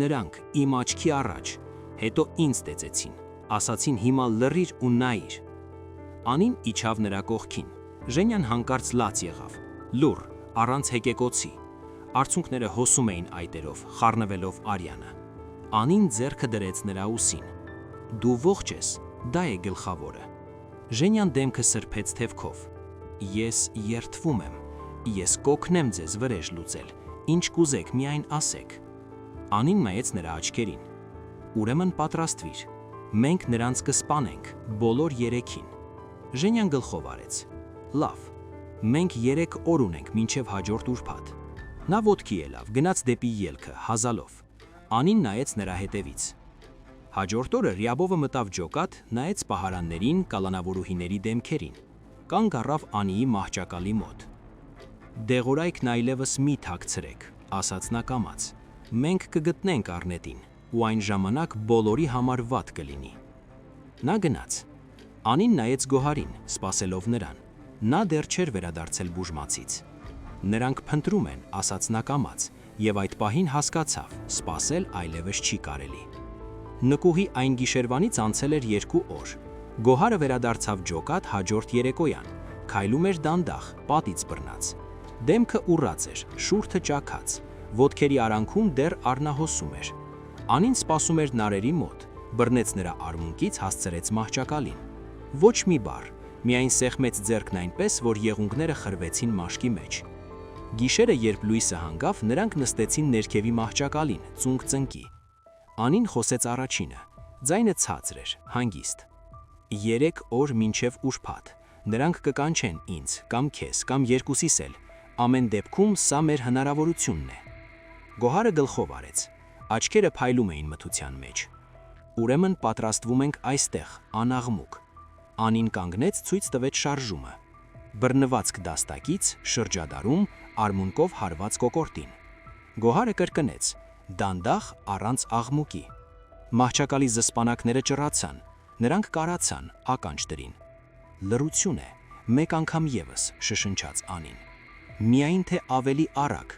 նրանք իմ աչքի առաջ, հետո ինձ տեծեցին, ասացին հիմա լռիր ու նայիր։ Անին իջավ նրա կողքին, Ժենյան հանկարծ լաց եղավ, լուռ, առանց հեկեկոցի, արցունքները հոսում էին այտերով, խառնվելով արյանը։ Անին ձեռքը դրեց նրա ուսին։ Դու ողջ ես, դա է գլխավորը։ Ժենյան դեմքը սրբեց թևքով։ Ես երդվում եմ, ես կօգնեմ ձեզ վրեժ լուծել, ինչ կուզեք միայն ասեք։ Անին նայեց նրա աչքերին։ Ուրեմն պատրաստվիր, մենք նրանց կսպանենք, բոլոր երեքին։ Ժենյան գլխով արեց։ Լավ, մենք 3 օր ունենք մինչև հաջորդ ուրբաթ։ Նա ոտքի ելավ, գնաց դեպի ելքը, հազալով։ Անին նայեց նրա հետևից։ Հաջորդ օրը Ռյաբովը մտավ ջոկատ, նայեց պահարաններին, կալանավորուհիների դեմքերին, կանգ առավ Անիի մահճակալի մոտ։ Դեղորայքն այլևս մի թաքցրեք, ասաց նա կամաց։ Մենք կգտնենք Առնետին, ու այն ժամանակ բոլորի համար վատ կլինի։ Նա գնաց։ Անին նայեց Գոհարին, սպասելով նրան։ Նա դեռ չէր վերադարձել բուժմացից։ Նրանք փնտրում են, ասաց նա կամաց, եւ այդ պահին հասկացավ, սպասել այլևս չի կարելի։ Նկուղի այն գիշերվանից անցել էր 2 օր։ Գոհարը վերադարձավ ջոկատ հաջորդ երեկոյան, քայլում էր դանդաղ, պատից բռնած։ Դեմքը ուռած էր, շուրթը ճաքած, ոտքերի արանքում դեռ առնահոսում էր։ Անին սպասում էր նարերի մոտ, բռնեց նրա արմունկից, հասցրեց մահճակալին։ Ոչ մի բառ, միայն սեղմեց ձեռքն այնպես, որ եղունգները խրվեցին մաշկի մեջ։ Գիշերը, երբ լույսը հանգավ, նրանք նստեցին ներքևի մահճակալին, ծունկ ծնկի։ Անին խոսեց առաջինը, ձայնը ցածր էր, հանգիստ։ 3 օր մինչև ուրբաթ, նրանք կկանչեն ինձ, կամ քեզ, կամ երկուսիս էլ, ամեն դեպքում սա մեր հնարավորությունն է։ Գոհարը գլխով արեց, աչքերը փայլում էին մթության մեջ։ Ուրեմն պատրաստվում ենք այստեղ, անաղմուկ։ Անին կանգնեց, ցույց տվեց շարժումը։ Բռնվածք դաստակից, շրջադարում, արմունկով հարված կոկորտին։ Գոհարը կրկնեց, դանդաղ առանց աղմուկի։ Մահճակալի զսպանակները ճռացան, նրանք կարացան, ականջ դրին։ Լռություն է, մեկ անգամ ևս, շշնչաց Անին։ Միայն թե ավելի արագ։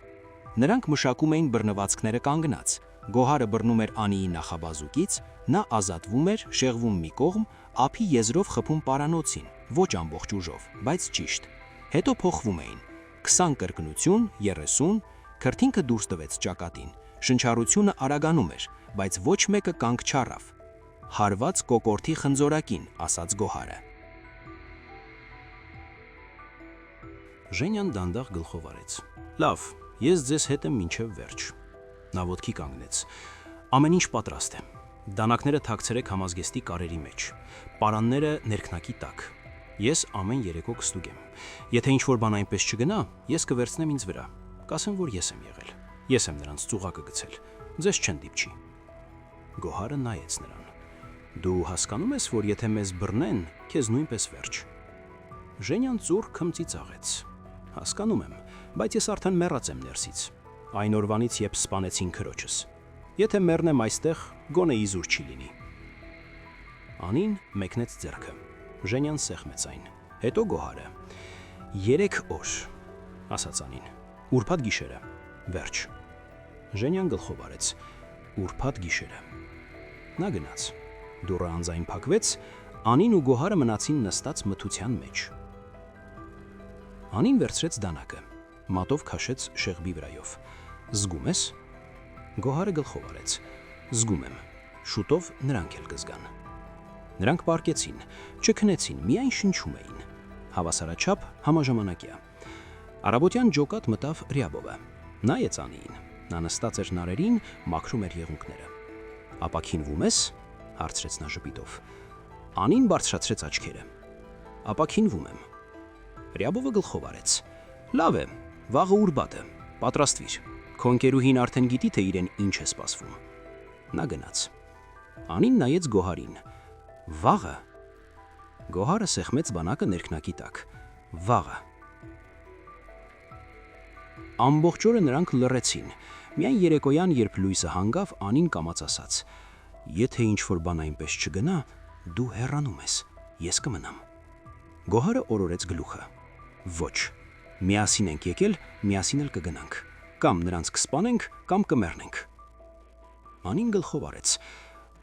Նրանք մշակում էին բռնվածքները կանգնած, Գոհարը բռնում էր Անիի նախաբազուկից, նա ազատվում էր, շեղվում մի կողմ, ափի եզրով խփում պարանոցին, ոչ ամբողջ ուժով, բայց ճիշտ։ Հետո փոխվում էին, 20 կրկնություն, 30, քրթինքը դուրս տվեց ճակատին, շնչառությունը արագանում էր, բայց ոչ մեկը կանգ չառավ։ Հարված կոկորտի խնձորակին, ասաց Գոհարը։ Ժենյան դանդաղ գլխով արեց։ Լավ, ես ձեզ հետ եմ մինչև վերջ։ Նա ոտքի կանգնեց։ Ամեն ինչ պատրաստ է։ Դանակները թաքցրեք համազգեստի կարերի մեջ, պարանները ներքնակի տակ։ Ես ամեն երեկո կստուգեմ։ Եթե ինչ-որ բան այնպես չգնա, ես կվերցնեմ ինձ վրա։ Կասեմ, որ ես եմ եղել։ Ես եմ նրանց ծուղակը գցել։ Ձեզ չեն դիպչի։ Գոհարը նայեց նրան։ Դու հասկանում ես, որ եթե մեզ բռնեն, քեզ նույնպես վերջ։ Ժենյան ծուռ քմծիծաղեց։ Հասկանում եմ, բայց ես արդեն մեռած եմ ներսից։ Այն օրվանից, երբ սպանեցին քրոջս։ Եթե մեռնեմ այստեղ, գոնե իզուր չի լինի։ Անին մեկնեց ձեռքը։ Ժենյան սեղմեց այն։ Հետո Գոհարը։ 3 օր, ասաց Անին։ Ուրբաթ գիշերը։ Վերջ։ Ժենյան գլխով արեց։ Ուրբաթ գիշերը։ Նա գնաց։ Դուռը անձայն փակվեց, Անին ու Գոհարը մնացին նստած մթության մեջ։ Անին վերցրեց դանակը, մատով քաշեց շեղբի վրայով։ Զգում ես։ Գոհարը գլխով արեց։ Զգում եմ։ Շուտով նրանք էլ կզգան։ Նրանք պարկեցին, չքնեցին, միայն շնչում էին։ Հավասարաչափ համաժամանակյա։ Առավոտյան ջոկատ մտավ Ռյաբովը։ Նայեց Անիին։ Նա նստած էր նարերին, մաքրում էր եղունգները։ Ապաքինվում ես, հարցրեց նա ժպիտով։ Անին բարձրացրեց աչքերը։ Ապաքինվում եմ։ Ռյաբովը գլխով արեց։ Լավ է, վաղը ուրբաթ է, պատրաստվիր։ Քո ընկերուհին արդեն գիտի, թե իրեն ինչ է սպասվում։ Նա գնաց։ Անին նայեց Գոհարին։ Վաղը։ Գոհարը սեղմեց բանակը ներքնակի տակ։ Վաղը։ Ամբողջ օրը նրանք լռեցին։ Միայն երեկոյան, երբ լույսը հանգավ, Անին կամաց ասաց. Եթե ինչ-որ բան այնպես չգնա, դու հեռանում ես, ես կմնամ։ Գոհարը օրորեց գլուխը։ Ոչ, միասին ենք եկել, միասին էլ կգնանք։ Կամ նրանց կսպանենք, կամ կմեռնենք։ Անին գլխով արեց.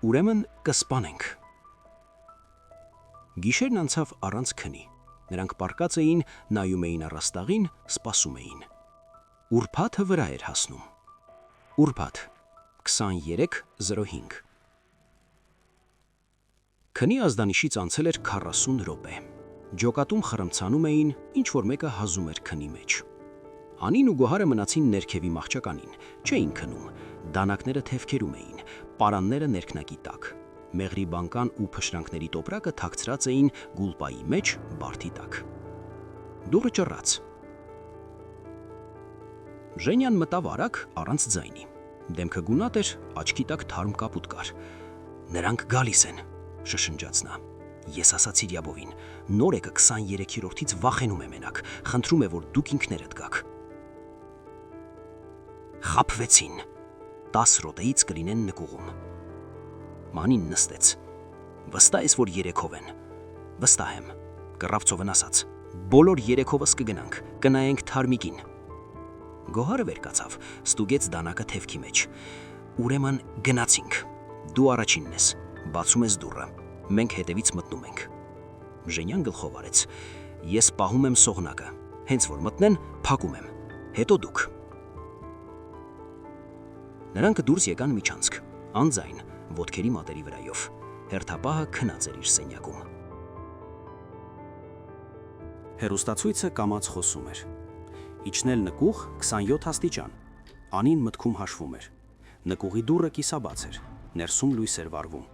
Ուրեմն կսպանենք։ Գիշերն անցավ առանց քնի։ Նրանք պառկած էին, նայում էին առաստաղին, սպասում էին։ Ուրբաթը վրա էր հասնում։ Ուրբաթ 23:05 Քնի ազդանիշից անցել էր 40 րոպե։ Ջոկատում խրմցանում էին, ինչ որ մեկը հազում էր քնի մեջ։ Անին ու Գոհարը մնացին ներքևի մահճականին, չէին քնում, դանակները թևքերում էին, պարանները ներքնակի տակ։ Մեղրի բանկան ու փշրանքների տոպրակը թաքցրած էին գուլպայի մեջ բարդի տակ։ Դուռը ճռռաց։ Ժենյան մտավ արագ առանց ձայնի։ Դեմքը գունատ էր, աչքի տակ թարմ կապուտ կար։ Նրանք գալիս են, շշնջաց նա։ Ես ասացի Ռյաբովին, նորեկը 23-րդից վախենում է մենակ, խնդրում է, որ դուք ինքներդ գաք։ Խաբվեցին։ 10 րոպեից կլինեն նկուղում։ Մանին նստեց։ Վստահ ես, որ երեքով են։ Վստահ եմ, Կռավցովն ասաց։ Բոլոր երեքովս կգնանք, կնայենք թարմիկին։ Գոհարը վեր կացավ, ստուգեց դանակը թևքի մեջ։ Ուրեմն գնացինք։ Դու առաջինն ես, բացում ես դուռը։ Մենք հետևից մտնում ենք։ Ժենյան գլխով արեց։ Ես պահում եմ սողնակը։ Հենց որ մտնեն, փակում եմ։ Հետո դուք։ Նրանք դուրս եկան միջանցք, անձայն, ոտքերի մատերի վրայով։ Հերթապահը քնած էր իր սենյակում։ Հեռուստացույցը կամաց խոսում էր։ Իջնել նկուղ 27 աստիճան։ Անին մտքում հաշվում էր։ Նկուղի դուռը կիսաբաց էր, ներսում լույս էր վառվում։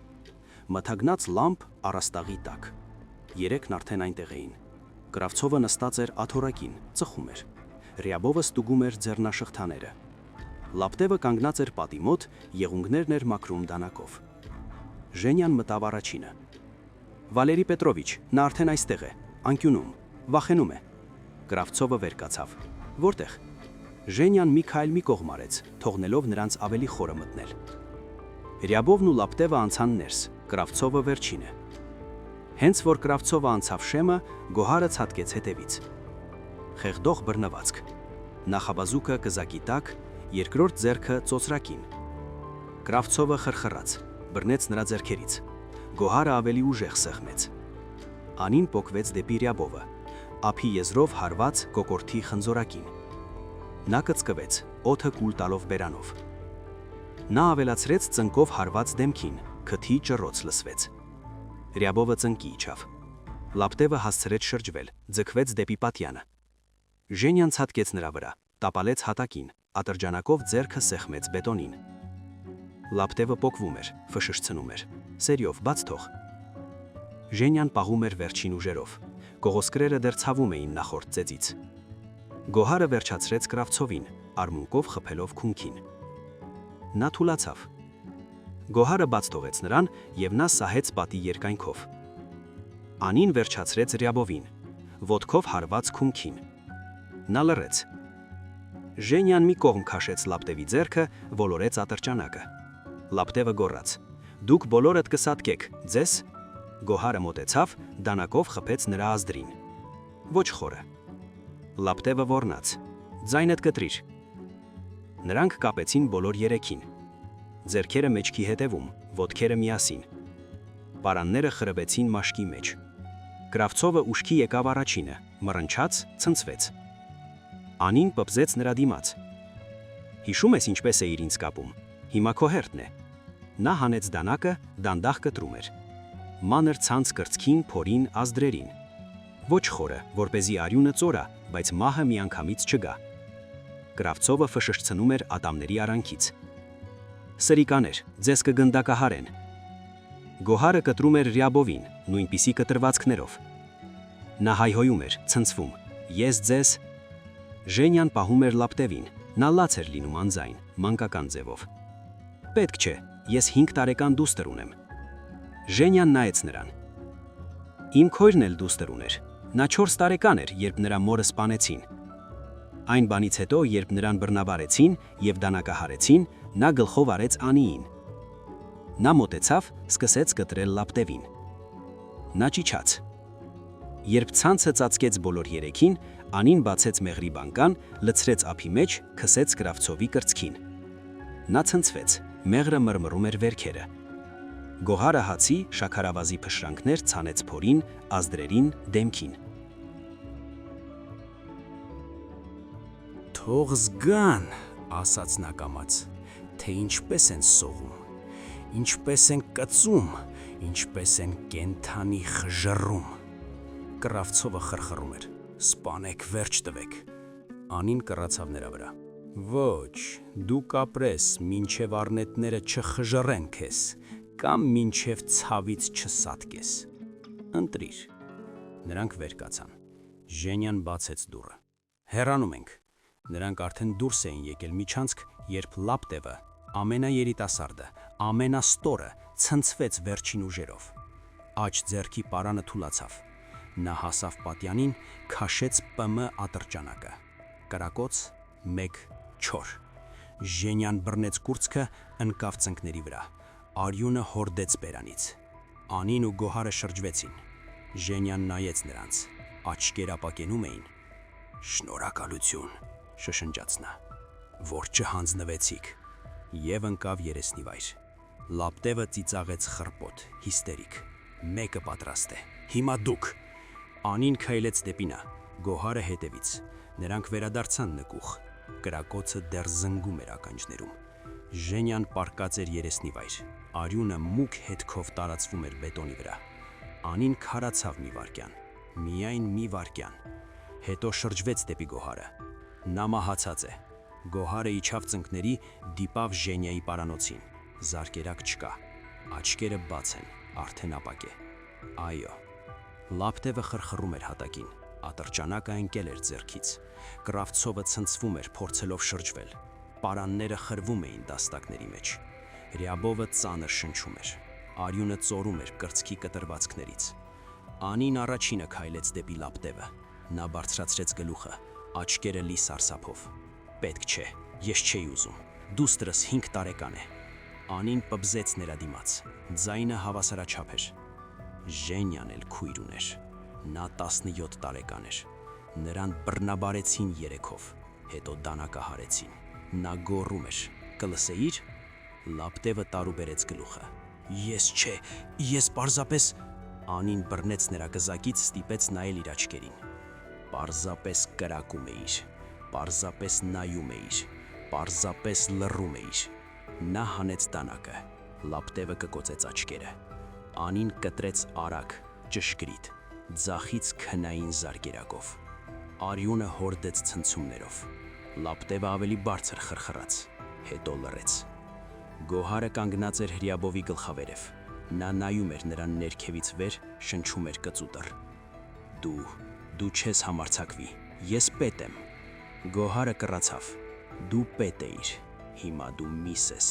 Մթագնած լամպ առաստաղի տակ։ Երեքն արդեն այնտեղ էին։ Կռավցովը նստած էր աթոռակին, ծխում էր։ Ռյաբովը ստուգում էր ձեռնաշղթաները։ Լապտևը կանգնած էր պատի մոտ, եղունգներն էր մաքրում դանակով։ Ժենյան մտավ առաջինը։ Վալերի Պետրովիչ, նա արդեն այստեղ է, անկյունում, վախենում է։ Կռավցովը վեր կացավ։ Որտեղ։ Ժենյան մի քայլ մի կողմ արեց, թողնելով նրանց ավելի խորը մտնել։ Ռյաբովն ու Լապտևը անցան ներս, Կռավցովը վերջինը։ Հենց որ Կռավցովը անցավ շեմը, Գոհարը ցատկեց հետևից։ Խեղդող բռնվածք։ Նախաբազուկը կզակի տակ, երկրորդ ձեռքը ծոցրակին։ Կռավցովը խրխրաց, բռնեց նրա ձեռքերից։ Գոհարը ավելի ուժեղ սեղմեց։ Անին պոկվեց դեպի Ռյաբովը, ափի եզրով հարված կոկորթի խնձորակին։ Նա կծկվեց, օդը կուլ տալով բերանով։ Նա ավելացրեց ծնկով հարված դեմքին, քթի ճռոց լսվեց։ Ռյաբովը ծնկի իջավ։ Լապտևը հասցրեց շրջվել, ձգվեց դեպի պատյանը։ Ժենյան ցատկեց նրա վրա, տապալեց հատակին, ատրճանակով ձեռքը սեղմեց բետոնին։ Լապտևը պոկվում էր, ֆշշցնում էր։ Սերիով, բաց թող։ Ժենյան պահում էր վերջին ուժերով։ Կողոսկրերը դեռ ցավում էին նախորդ ծեծից։ Գոհարը վերջացրեց Կռավցովին, արմունկով խփելով քունքին։ Նա թուլացավ։ Գոհարը բաց թողեց նրան, եւ նա սահեց պատի երկայնքով։ Անին վերջացրեց Ռյաբովին, ոտքով հարված քունքին։ Նա լռեց։ Ժենյան մի կողմ քաշեց Լապտևի ձեռքը, ոլորեց ատրճանակը։ Լապտևը գոռաց. Դուք բոլորդ կսատկեք, ձեզ։ Գոհարը մոտեցավ, դանակով խփեց նրա ազդրին։ Ոչ խորը։ Լապտևը ոռնաց. Ձայնդ կտրիր։ Նրանք կապեցին բոլոր երեքին։ Ձեռքերը մեջքի հետևում, ոտքերը միասին։ Պարանները խրվեցին մաշկի մեջ։ Կռավցովը ուշքի եկավ առաջինը, մռնչաց, ցնցվեց։ Անին պպզեց նրա դիմաց։ Հիշում ես ինչպես է իր ինձ կապում։ Հիմա քո հերթն է։ Նա հանեց դանակը, դանդաղ կտրում էր։ Մանր ցանց կրծքին, փորին, ազդրերին։ Ոչ խորը, որպեսզի արյունը ծորա, բայց մահը միանգամից չգա։ Կռավցովը ֆշշցնում էր ատամների արանքից։ Սրիկաներ, ձեզ կգնդակահարեն։ Գոհարը կտրում էր Ռյաբովին, նույնպիսի կտրվածքներով։ Նա հայհոյում էր, ցնցվում։ Ես ձեզ։ Ժենյան պահում էր Լապտևին, նա լաց էր լինում անձայն, մանկական ձևով։ Պետք չէ, ես 5 տարեկան դուստր ունեմ։ Ժենյան նայեց նրան։ Իմ քույրն էլ դուստր ուներ։ Նա 4 տարեկան էր, երբ նրա մորը սպանեցին։ Այն բանից հետո, երբ նրան բռնաբարեցին եւ դանակահարեցին, նա գլխով արեց Անիին։ Նա մոտեցավ, սկսեց կտրել Լապտևին։ Նա ճիչաց։ Երբ ցանցը ծածկեց բոլոր երեքին, Անին բացեց մեղրի բանկան, լցրեց ափի մեջ, քսեց Կրավցովի կրծքին։ Նա ցնցվեց, մեղրը մրմռում էր վերքերը։ Գոհարը հացի, շաքարավազի փշրանքներ ցանեց փորին, ազդրերին, դեմքին։ Թող զգան, ասաց նա կամաց, թե ինչպես են սողում, ինչպես են կծում, ինչպես են կենթանի խժռում։ Կրավցովը խրխռում էր. «Սպանեք, վերջ տվեք»։ Անին կռացավ նրա վրա. «Ոչ, դու կապրես, մինչև առնետները չխժռեն քեզ, կամ մինչև ցավից չսատկես։ Ընտրիր»։ Նրանք վեր կացան։ Ժենյան բացեց դուռը։ «Հեռանում ենք»։ Նրանք արդեն դուրս էին եկել միջանցք, երբ Լապտևը, ամենաերիտասարդը, ամենաստորը, ցնցվեց վերջին ուժերով։ Աջ ձեռքի պարանը թուլացավ։ Նա հասավ պատյանին, քաշեց ՊՄ ատրճանակը։ Կրակոց 1-4։ Ժենյան բռնեց կուրծքը, ընկավ ծնկների վրա։ Արյունը հորդեց բերանից։ Անին ու Գոհարը շրջվեցին։ Ժենյան նայեց նրանց։ Աչքերապակենում էին։ «Շնորհակալություն», շշնջաց նա, «որ չհանձնվեցիք», եւ ընկավ երեսնի վայր։ Լապտևը ծիծաղեց խռպոտ, հիստերիկ։ «Մեկը պատրաստ է, հիմա դուք»։ Անին քայլեց դեպի նա, Գոհարը հետևից։ Նրանք վերադարձան նկուղ։ Կրակոցը դեռ զնգում էր ականջներում։ Ժենյան պառկած էր երեսնի վայր։ Արյունը մուգ հետքով տարածվում էր բետոնի վրա։ Անին քարացավ մի վայրկյան, միայն մի վայրկյան։ Հետո շրջվեց դեպի Գոհարը։ Նա մահացած է։ Գոհարը իջավ ծնկների, դիպավ Ժենյայի պարանոցին։ Զարկերակ չկա։ Աչքերը բաց են, արդեն ապակ է։ Այո։ Լապտևը խրխռում էր հատակին։ Ատրճանակը ընկել էր ձեռքից։ Կրավցովը ցնցվում էր, փորձելով շրջվել։ Պարանները խրվում էին դաստակների մեջ։ Ռյաբովը ծանր շնչում էր։ Արյունը ծորում էր կրծքի կտրվածքներից։ Անին առաջինը քայլեց դեպի Լապտևը։ Նա բարձրացրեց գլուխը, աչքերը լի սարսափով։ «Պետք չէ, ես չէի ուզում։ Դուստրս 5 տարեկան է»։ Անին պբզեց նրա դիմաց։ Ձայնը հավասարաչափ էր։ Ժենյան էլ քույր ուներ։ Նա 17 տարեկան էր։ Նրան բռնաբարեցին երեքով, հետո դանակը հարեցին։ Նա գոռում էր. «Կլսեիր»։ Լապտևը տարուբերեց գլուխը։ «Ես չէ, ես պարզապես»։ Անին բռնեց նրա գզակից, ստիպեց նայել իր աչքերին։ «Պարզապես կրակում էիր, պարզապես նայում էիր, պարզապես լռում էիր»։ Նա հանեց դանակը։ Լապտևը կկոցեց աչքերը։ Անին կտրեց արագ, ճշգրիտ, ձախից քնային զարկերակով։ Արյունը հորդեց ցնցումներով։ Լապտևը ավելի բարձր խրխռաց, հետո լռեց։ Գոհարը կանգնած էր Հրյաբովի գլխավերև։ Նա նայում էր նրան ներքևից վեր, շնչում էր կծուտր։ Դու չես համարձակվի, ես պետ եմ։ Գոհարը կռացավ։ Դու պետ էիր, հիմա դու միս ես։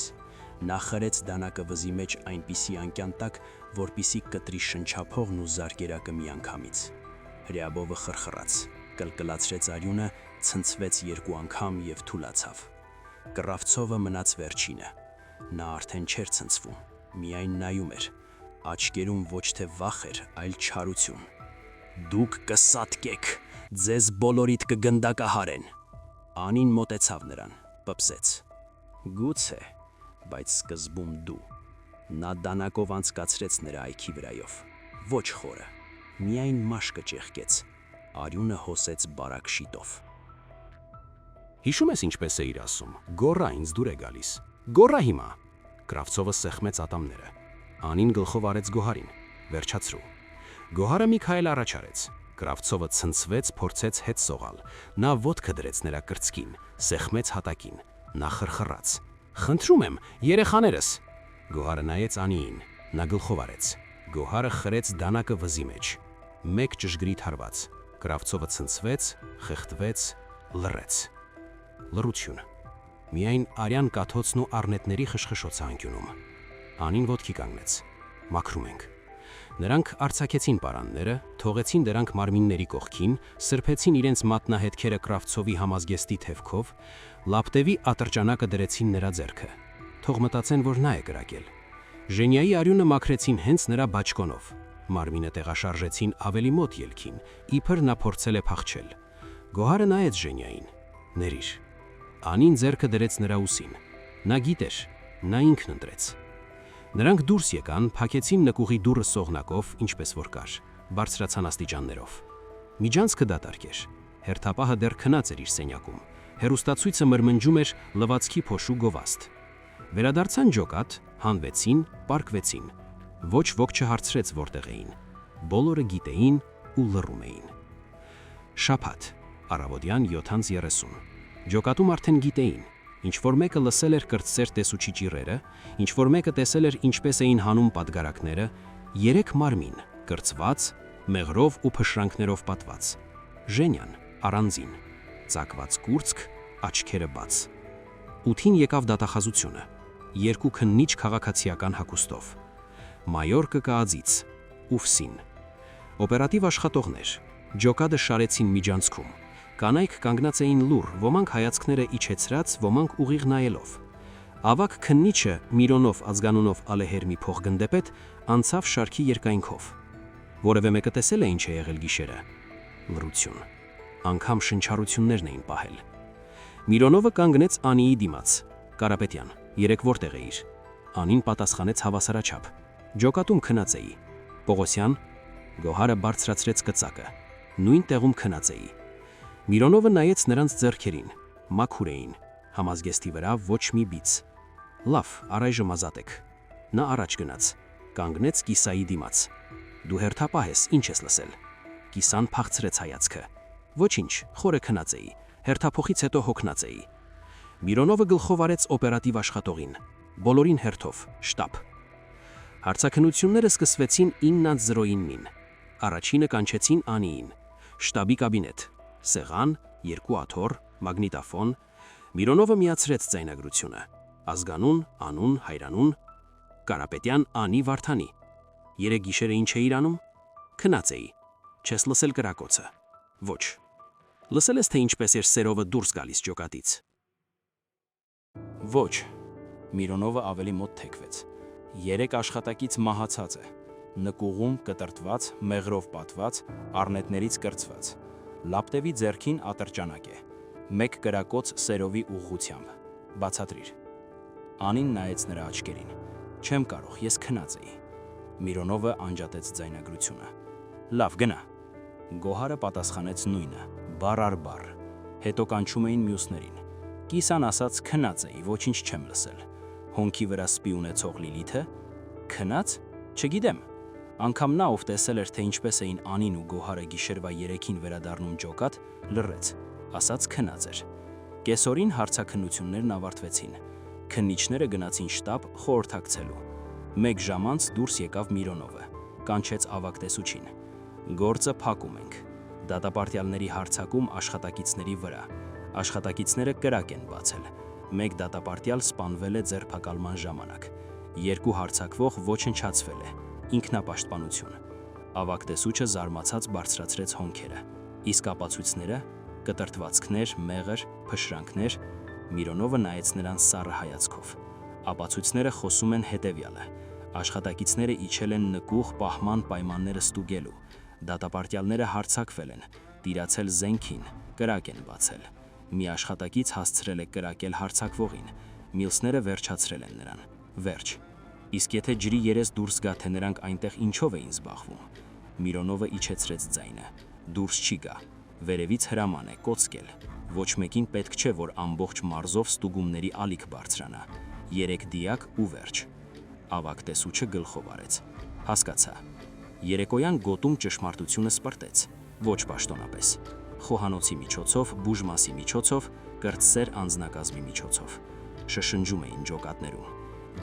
Նա խրեց դանակը վզի մեջ այնպիսի անկյան տակ, որպիսի կտրի շնչափողն ու զարկերակը միանգամից։ Հրյաբովը խրխռաց, կլկլացրեց արյունը, ցնցվեց 2 անգամ եւ թուլացավ։ Կրավցովը մնաց վերջինը։ Նա արդեն չէր ցնցվում, միայն նայում էր։ Աչքերում ոչ թե վախ էր, այլ չարություն։ «Դուք կսատկեք, ձեզ բոլորիդ կգնդակահարեն»։ Անին մոտեցավ նրան, պպսեց։ «Գուցե, բայց սկզբում դու»։ Նա դանակով անցկացրեց նրա այքի վրայով։ Ոչ խորը, միայն մաշկը ճեղքեց։ Արյունը հոսեց բարակ շիտով։ Հիշում ես ինչպես էիր ասում. «Գոռա, ինձ դուր է գալիս»։ Գոռա հիմա։ Կրավցովը սեղմեց ատամները։ Անին գլխով արեց Գոհարին։ Վերջացրու։ Գոհարը մի քայլ առաջ արեց։ Կրավցովը ցնցվեց, փորձեց հետ սողալ։ Նա ոտքը դրեց նրա կրծքին, սեղմեց հատակին։ Նա խրխռաց. «Խնդրում եմ, երեխաներս»։ Գոհարը նայեց Անիին։ Նա գլխով արեց։ Գոհարը խրեց դանակը վզի մեջ։ Մեկ ճշգրիտ հարված։ Կրավցովը ցնցվեց, խեղդվեց, լռեց։ Լռություն։ Միայն արյան կաթոցն ու առնետների խշխշոցը անկյունում։ Անին ոտքի կանգնեց։ Մաքրում ենք։ Նրանք արձակեցին պարանները, թողեցին դրանք մարմինների կողքին, սրբեցին իրենց մատնահետքերը Կրավցովի համազգեստի թևքով, Լապտևի ատրճանակը դրեցին նրա ձեռքը։ Թող մտածեն, որ նա է կրակել։ Ժենյայի արյունը մաքրեցին հենց նրա բաճկոնով։ Մարմինը տեղաշարժեցին ավելի մոտ ելքին, իբր նա փորձել է փախչել։ Գոհարը նայեց Ժենյային։ Ներիր։ Անին ձեռքը դրեց նրա ուսին։ Նա գիտեր, նա ինքն ընտրեց։ Նրանք դուրս եկան, փակեցին նկուղի դուռը սողնակով, ինչպես որ կար, բարձրացան աստիճաններով։ Միջանցքը դատարկ էր։ Հերթապահը դեռ քնած էր իր սենյակում։ Հերոստացույցը մրմնջում էր լվացքի փոշու գովաստ։ Վերադարձան ջոկատ, հանվեցին, պարկվեցին։ Ոչ ոք չհարցրեց որտեղ էին։ Բոլորը գիտեին ու լռում էին։ Շաբաթ, առավոտյան 7:30։ Ջոկատում արդեն գիտեին, ինչ որ մեկը լսել էր կրտսեր տեսուչի ճիռերը, ինչ որ մեկը տեսել էր ինչպես էին հանում պատգարակները, 3 մարմին, կրծված, մեղրով ու փշրանքներով պատված։ Ժենյան առանձին, ծակված կուրծք, աչքերը բաց։ Ութին եկավ դատախազությունը, 2 քննիչ քաղաքացիական հագուստով։ Մայոր կկաածից, ուֆսին։ Օպերատիվ աշխատողներ, ջոկատը շարեցին միջանցքում։ Կանայք կանգնած էին լուռ, ոմանք հայացքները իջեցրած, ոմանք ուղիղ նայելով։ Ավակ քննիչը Միրոնով ազգանունով ալեհեր մի փողգնդեպետ անցավ շարքի երկայնքով։ Որևէ մեկը տեսել է ինչ է եղել գիշերը։ Լռություն։ Անգամ շնչառություններն էին պահել։ Միրոնովը կանգնեց Անիի դիմաց։ Կարապետյան, երեք որտեղ էիր։ Անին պատասխանեց հավասարաչափ։ Ջոկատում քնած էի։ Պողոսյան, Գոհարը բարձրացրեց կծակը։ Նույն տեղում քնած էի։ Միրոնովը նայեց նրանց ձեռքերին, մաքուր էին, համազգեստի վրա ոչ մի բիծ։ Լավ, առայժմ ազատ եք։ Նա առաջ գնաց, կանգնեց կիսայի դիմաց։ Դու հերթապահ ես, ինչ ես լսել։ Կիսան փախցրեց հայացքը։ Ոչինչ, խորը քնած էի, հերթափոխից հետո հոգնած էի։ Միրոնովը գլխով արեց օպերատիվ աշխատողին, բոլորին հերթով, շտաբ։ Հարցաքննությունները սկսվեցին 9:09-ին։ Առաջինը կանչեցին Անիին, շտաբի կաբինետ, սեղան, 2 աթոռ, մագնիտոֆոն։ Միրոնովը միացրեց ձայնագրությունը։ Ազգանուն, անուն, հայրանուն։ Կարապետյան Անի Վարդանի։ Երեք գիշերը ինչ էիր անում։ Քնած էի։ Չես լսել կրակոցը։ Ոչ։ Լսել ես թե ինչպես էր սերովը դուրս գալիս ջոկատից։ Ոչ։ Միրոնովը ավելի մոտ թեքվեց։ 3 աշխատակից մահացած է։ Նկուղում կտրտված, մեղրով պատված, առնետներից կրծված։ Լապտևի ձեռքին ատրճանակ է։ 1 կրակոց սերովի ուղղությամբ։ Բացատրիր։ Անին նայեց նրա աչքերին։ Չեմ կարող, ես քնած էի։ Միրոնովը անջատեց ձայնագրությունը։ Լավ, գնա։ Գոհարը պատասխանեց նույնը, բառ առ բառ։ Հետո կանչում էին մյուսներին։ Կիսան ասաց քնած էի, ոչինչ չեմ լսել։ Հոնքի վրա սպի ունեցող Լիլիթը։ Քնած։ Չգիտեմ։ Անգամ նա ով տեսել էր, թե ինչպես էին Անին ու Գոհարը գիշերվա 3-ին վերադառնում ջոկատ, լռեց, ասաց քնած էր։ Կեսօրին հարցաքննություններն ավարտվեցին։ Քննիչները գնացին շտաբ խորհրդակցելու։ 1 ժամ անց դուրս եկավ Միրոնովը, կանչեց ավակ տեսուչին։ Գործը փակում ենք։ Դատապարտյալների հարցակում աշխատակիցների վրա։ Աշխատակիցները կրակ են բացել։ 1 դատապարտյալ սպանվել է ձերբակալման ժամանակ։ 2 հարցակվող ոչնչացվել է։ Ինքնապաշտպանություն։ Ավակ տեսուչը զարմացած բարձրացրեց հոնքերը։ Իսկ ապացույցները՝ կտրտվածքներ, մեղր, փշրանքներ։ Միրոնովը նայեց նրան սառը հայացքով։ Ապացույցները խոսում են հետևյալը. աշխատակիցները իջել են նկուղ պահման պայմանները ստուգելու։ Դատապարտյալները հարցակվել են, տիրացել զենքին, կրակ են բացել։ Մի աշխատակից հասցրել է կրակել հարցակվողին, մյուսները վերջացրել են նրան։ Վերջ։ Իսկ եթե ջրի երես դուրս գա, թե նրանք այնտեղ ինչով էին զբաղվում։ Միրոնովը իջեցրեց ձայնը։ Դուրս չի գա։ Վերևից հրաման է կոծկել։ Ոչ մեկին պետք չէ, որ ամբողջ մարզով ստուգումների ալիք բարձրանա։ 3 դիակ ու վերջ։ Ավակ տեսուչը գլխով արեց։ Հասկացա։ Երեկոյան գոտում ճշմարտությունը սպրտեց։ Ոչ պաշտոնապես։ Խոհանոցի միջոցով, բուժմասի միջոցով, կրտսեր անձնակազմի միջոցով։ Շշնջում էին ջոկատներում։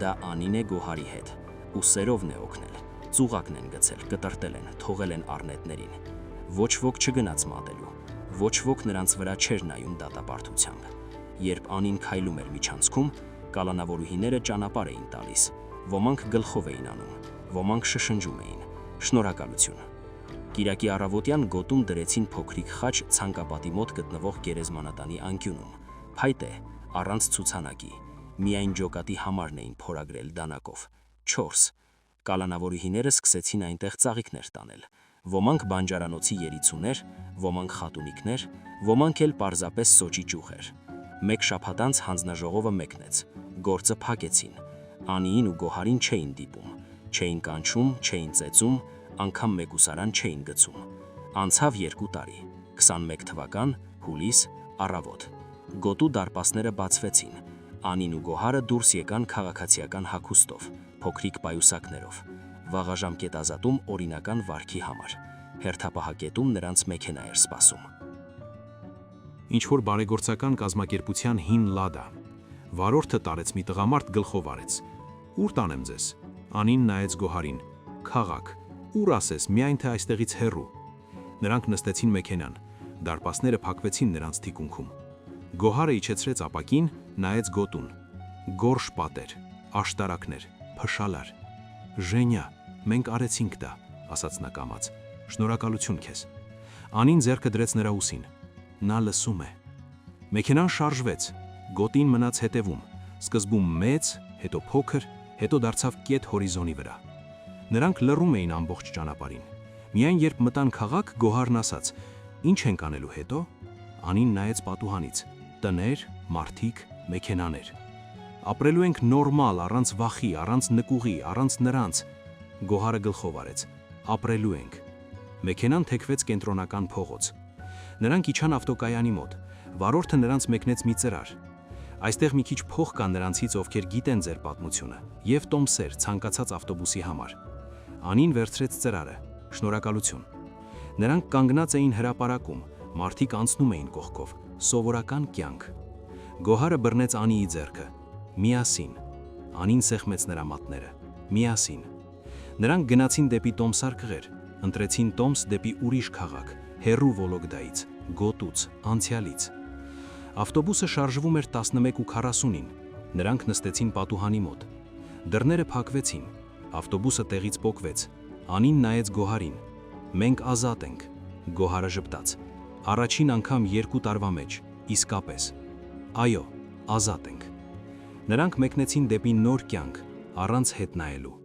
Դա Անին է Գոհարի հետ։ Ու սերովն է օգնել։ Ծուղակն են գցել, կտրտել են, թողել են առնետներին։ Ոչ ոք չգնաց մատելու։ Ոչ ոք նրանց վրա չէր նայում դատապարտությամբ։ Երբ Անին քայլում էր միջանցքում, կալանավորուհիները ճանապարհ էին տալիս։ Ոմանք գլխով էին անում, ոմանք շշնջում էին։ Շնորհակալություն։ Կիրակի առավոտյան գոտում դրեցին փոքրիկ խաչ ցանկապատի մոտ գտնվող գերեզմանատանի անկյունում։ Փայտե, առանց ցուցանակի։ Միայն ջոկատի համարն էին փորագրել դանակով։ 4։ Կալանավորուհիները սկսեցին այնտեղ ծաղիկներ տանել։ Ոմանք բանջարանոցի երիցուներ, ոմանք խատունիկներ, ոմանք էլ պարզապես սոճի ճյուղեր։ Մեկ շաբաթ անց հանձնաժողովը մեկնեց, գործը փակեցին, Անիին ու Գոհարին չէին դիպում, չէին կանչում, չէին ծեծում, անգամ մեկուսարան չէին գցում։ Անցավ 2 տարի, 21 թվական, հուլիս, առավոտ։ Գոտու դարպասները բացվեցին, Անին ու Գոհարը դուրս եկան քաղաքացիական հագուստով, փոքրիկ պայուսակներով, վաղաժամկետ ազատում օրինական վարքի համար։ Հերթապահակետում նրանց մեքենա էր սպասում։ Ինչ-որ բարեգործական կազմակերպության հին լադա։ Վարորդը տարեց մի տղամարդ գլխով արեց։ Ուր տանեմ ձեզ։ Անին նայեց Գոհարին։ Քաղաք։ Ուր ասես, միայն թե այստեղից հեռու։ Նրանք նստեցին մեքենան։ Դարպասները փակվեցին նրանց թիկունքում։ Գոհարը իջեցրեց ապակին, նայեց գոտուն։ Գորշ պատեր, աշտարակներ, փշալար։ Ժենյա, մենք արեցինք դա, ասաց նա կամաց։ Շնորհակալություն քեզ։ Անին ձեռքը դրեց նրա ուսին։ Նա լսում է։ Մեքենան շարժվեց, գոտին մնաց հետևում, սկզբում մեծ, հետո փոքր, հետո դարձավ կետ հորիզոնի վրա։ Նրանք լռում էին ամբողջ ճանապարհին։ Միայն երբ մտան քաղաք, Գոհարն ասաց. «Ինչ ենք անելու հետո»։ Անին նայեց պատուհանից. տներ, մարդիկ, մեքենաներ։ Ապրելու ենք նորմալ, առանց վախի, առանց նկուղի, առանց նրանց։ Գոհարը գլխով արեց. ապրելու ենք։ Մեքենան թեքվեց կենտրոնական փողոց։ Նրանք իջան ավտոկայանի մոտ։ Վարորդը նրանց մեկնեց մի ծրար։ Այստեղ մի քիչ փող կա նրանցից, ովքեր գիտեն ձեր պատմությունը, եւ տոմսեր ցանկացած ավտոբուսի համար։ Անին վերցրեց ծրարը։ Շնորհակալություն։ Նրանք կանգնած էին հրապարակում, մարդիկ անցնում էին կողքով, սովորական կյանք։ Գոհարը բռնեց Անիի ձեռքը։ Միասին։ Անին սեղմեց նրա մատները։ Միասին։ Նրանք գնացին դեպի տոմսարկղեր, ընտրեցին տոմս դեպի ուրիշ քաղաք, հեռու Վոլոգդայից, գոտուց, անցյալից։ Ավտոբուսը շարժվում էր 11:40-ին։ Նրանք նստեցին պատուհանի մոտ։ Դռները փակվեցին։ Ավտոբուսը տեղից պոկվեց։ Անին նայեց Գոհարին։ Մենք ազատ ենք։ Գոհարը ժպտաց։ Առաջին անգամ 2 տարվա մեջ, իսկապես։ Այո, ազատ ենք։ Նրանք մեկնեցին դեպի նոր կյանք, առանց հետ նայելու։